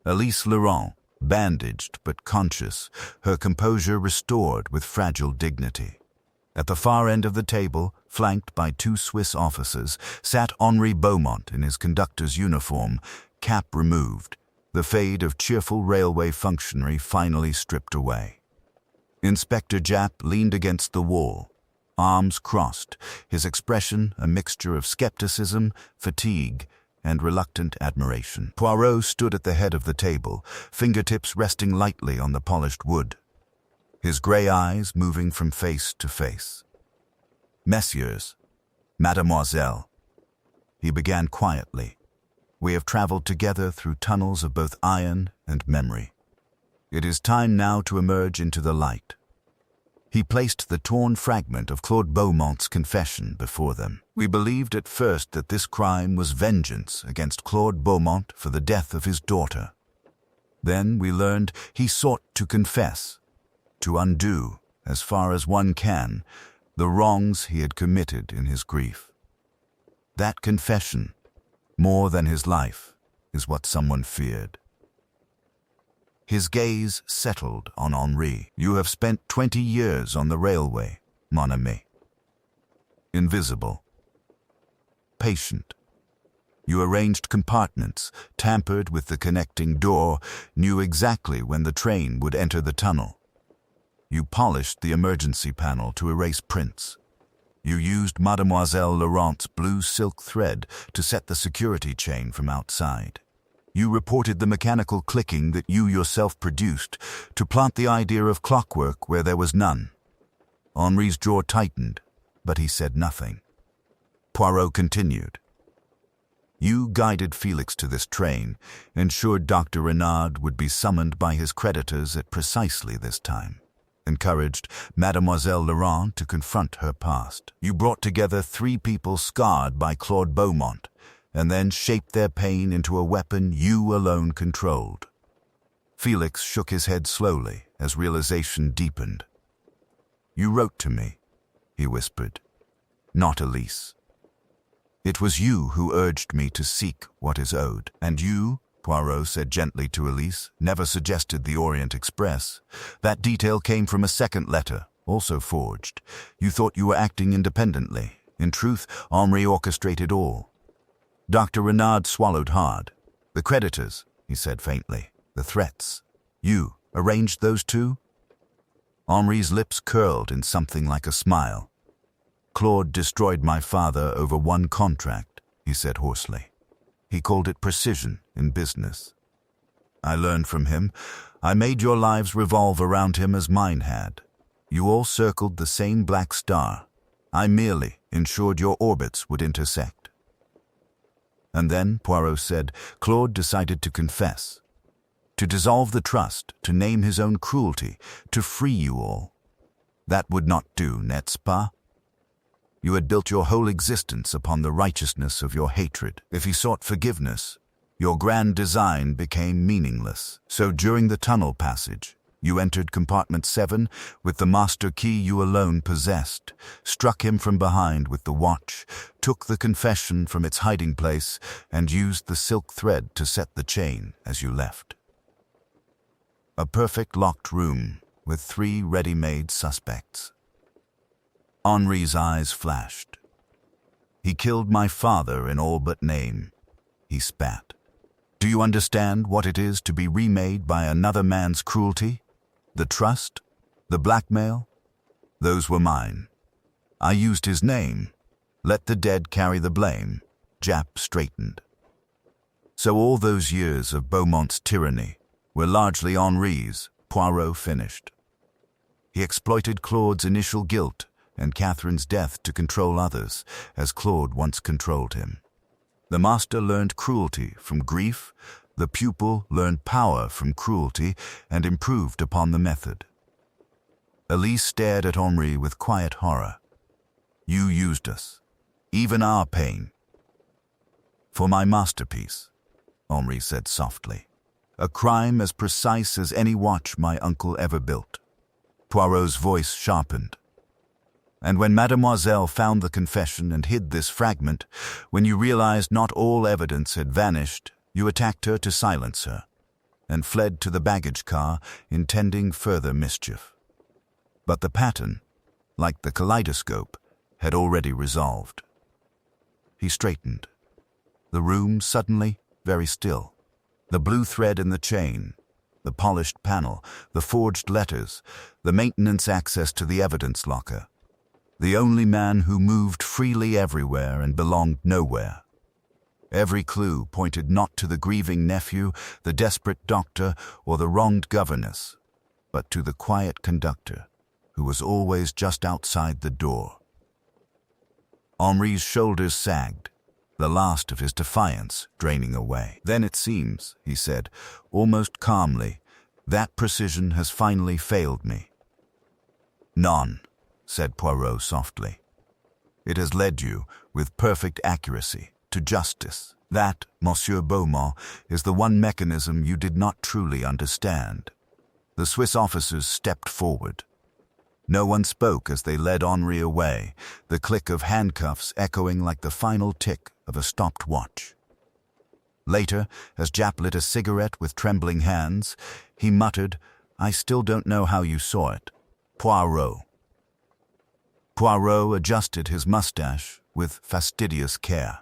Elise Laurent, bandaged but conscious, her composure restored with fragile dignity. At the far end of the table, flanked by two Swiss officers, sat Henri Beaumont in his conductor's uniform, cap removed, the fade of cheerful railway functionary finally stripped away. Inspector Japp leaned against the wall, arms crossed, his expression a mixture of skepticism, fatigue, and reluctant admiration. Poirot stood at the head of the table, fingertips resting lightly on the polished wood, his grey eyes moving from face to face. "Messieurs, mademoiselle," he began quietly, "we have traveled together through tunnels of both iron and memory. It is time now to emerge into the light." He placed the torn fragment of Claude Beaumont's confession before them. "We believed at first that this crime was vengeance against Claude Beaumont for the death of his daughter. Then we learned he sought to confess, to undo, as far as one can, the wrongs he had committed in his grief. That confession, more than his life, is what someone feared." His gaze settled on Henri. "You have spent 20 years on the railway, mon ami. Invisible. Patient. You arranged compartments, tampered with the connecting door, knew exactly when the train would enter the tunnel. You polished the emergency panel to erase prints. You used Mademoiselle Laurent's blue silk thread to set the security chain from outside. You reported the mechanical clicking that you yourself produced to plant the idea of clockwork where there was none." Henri's jaw tightened, but he said nothing. Poirot continued. "You guided Felix to this train, ensured Dr. Renard would be summoned by his creditors at precisely this time, encouraged Mademoiselle Laurent to confront her past. You brought together 3 people scarred by Claude Beaumont, and then shaped their pain into a weapon you alone controlled." Felix shook his head slowly as realization deepened. "You wrote to me," he whispered. "Not Elise. It was you who urged me to seek what is owed. And you," Poirot said gently to Elise, "never suggested the Orient Express. That detail came from a second letter, also forged. You thought you were acting independently. In truth, Henri orchestrated all." Dr. Renard swallowed hard. "The creditors," he said faintly. "The threats. You arranged those too?" Henri's lips curled in something like a smile. "Claude destroyed my father over one contract," he said hoarsely. "He called it precision in business. I learned from him. I made your lives revolve around him as mine had. You all circled the same black star. I merely ensured your orbits would intersect." And then, Poirot said, Claude decided to confess, to dissolve the trust, to name his own cruelty, to free you all. That would not do, n'est-ce pas? You had built your whole existence upon the righteousness of your hatred. If he sought forgiveness, your grand design became meaningless. So during the tunnel passage, you entered compartment 7 with the master key you alone possessed, struck him from behind with the watch, took the confession from its hiding place, and used the silk thread to set the chain as you left. A perfect locked room with 3 ready-made suspects. Henri's eyes flashed. "He killed my father in all but name," he spat. Do you understand what it is to be remade by another man's cruelty? The trust? The blackmail? Those were mine. I used his name. Let the dead carry the blame. Jap straightened. So all those years of Beaumont's tyranny were largely Henri's, Poirot finished. He exploited Claude's initial guilt and Catherine's death to control others, as Claude once controlled him. The master learned cruelty from grief, the pupil learned power from cruelty and improved upon the method. Elise stared at Henri with quiet horror. You used us, even our pain. For my masterpiece, Henri said softly. A crime as precise as any watch my uncle ever built. Poirot's voice sharpened. And when Mademoiselle found the confession and hid this fragment, when you realized not all evidence had vanished, you attacked her to silence her, and fled to the baggage car, intending further mischief. But the pattern, like the kaleidoscope, had already resolved. He straightened. The room suddenly very still. The blue thread in the chain, the polished panel, the forged letters, the maintenance access to the evidence locker. The only man who moved freely everywhere and belonged nowhere. Every clue pointed not to the grieving nephew, the desperate doctor, or the wronged governess, but to the quiet conductor, who was always just outside the door. Henri's shoulders sagged, the last of his defiance draining away. Then it seems, he said, almost calmly, that precision has finally failed me. None, said Poirot softly. It has led you, with perfect accuracy, to justice. That, Monsieur Beaumont, is the one mechanism you did not truly understand. The Swiss officers stepped forward. No one spoke as they led Henri away, the click of handcuffs echoing like the final tick of a stopped watch. Later, as Jap lit a cigarette with trembling hands, he muttered, I still don't know how you saw it. Poirot. Poirot adjusted his mustache with fastidious care.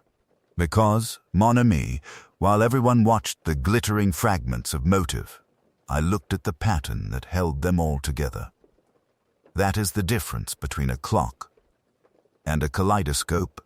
Because, mon ami, while everyone watched the glittering fragments of motive, I looked at the pattern that held them all together. That is the difference between a clock and a kaleidoscope.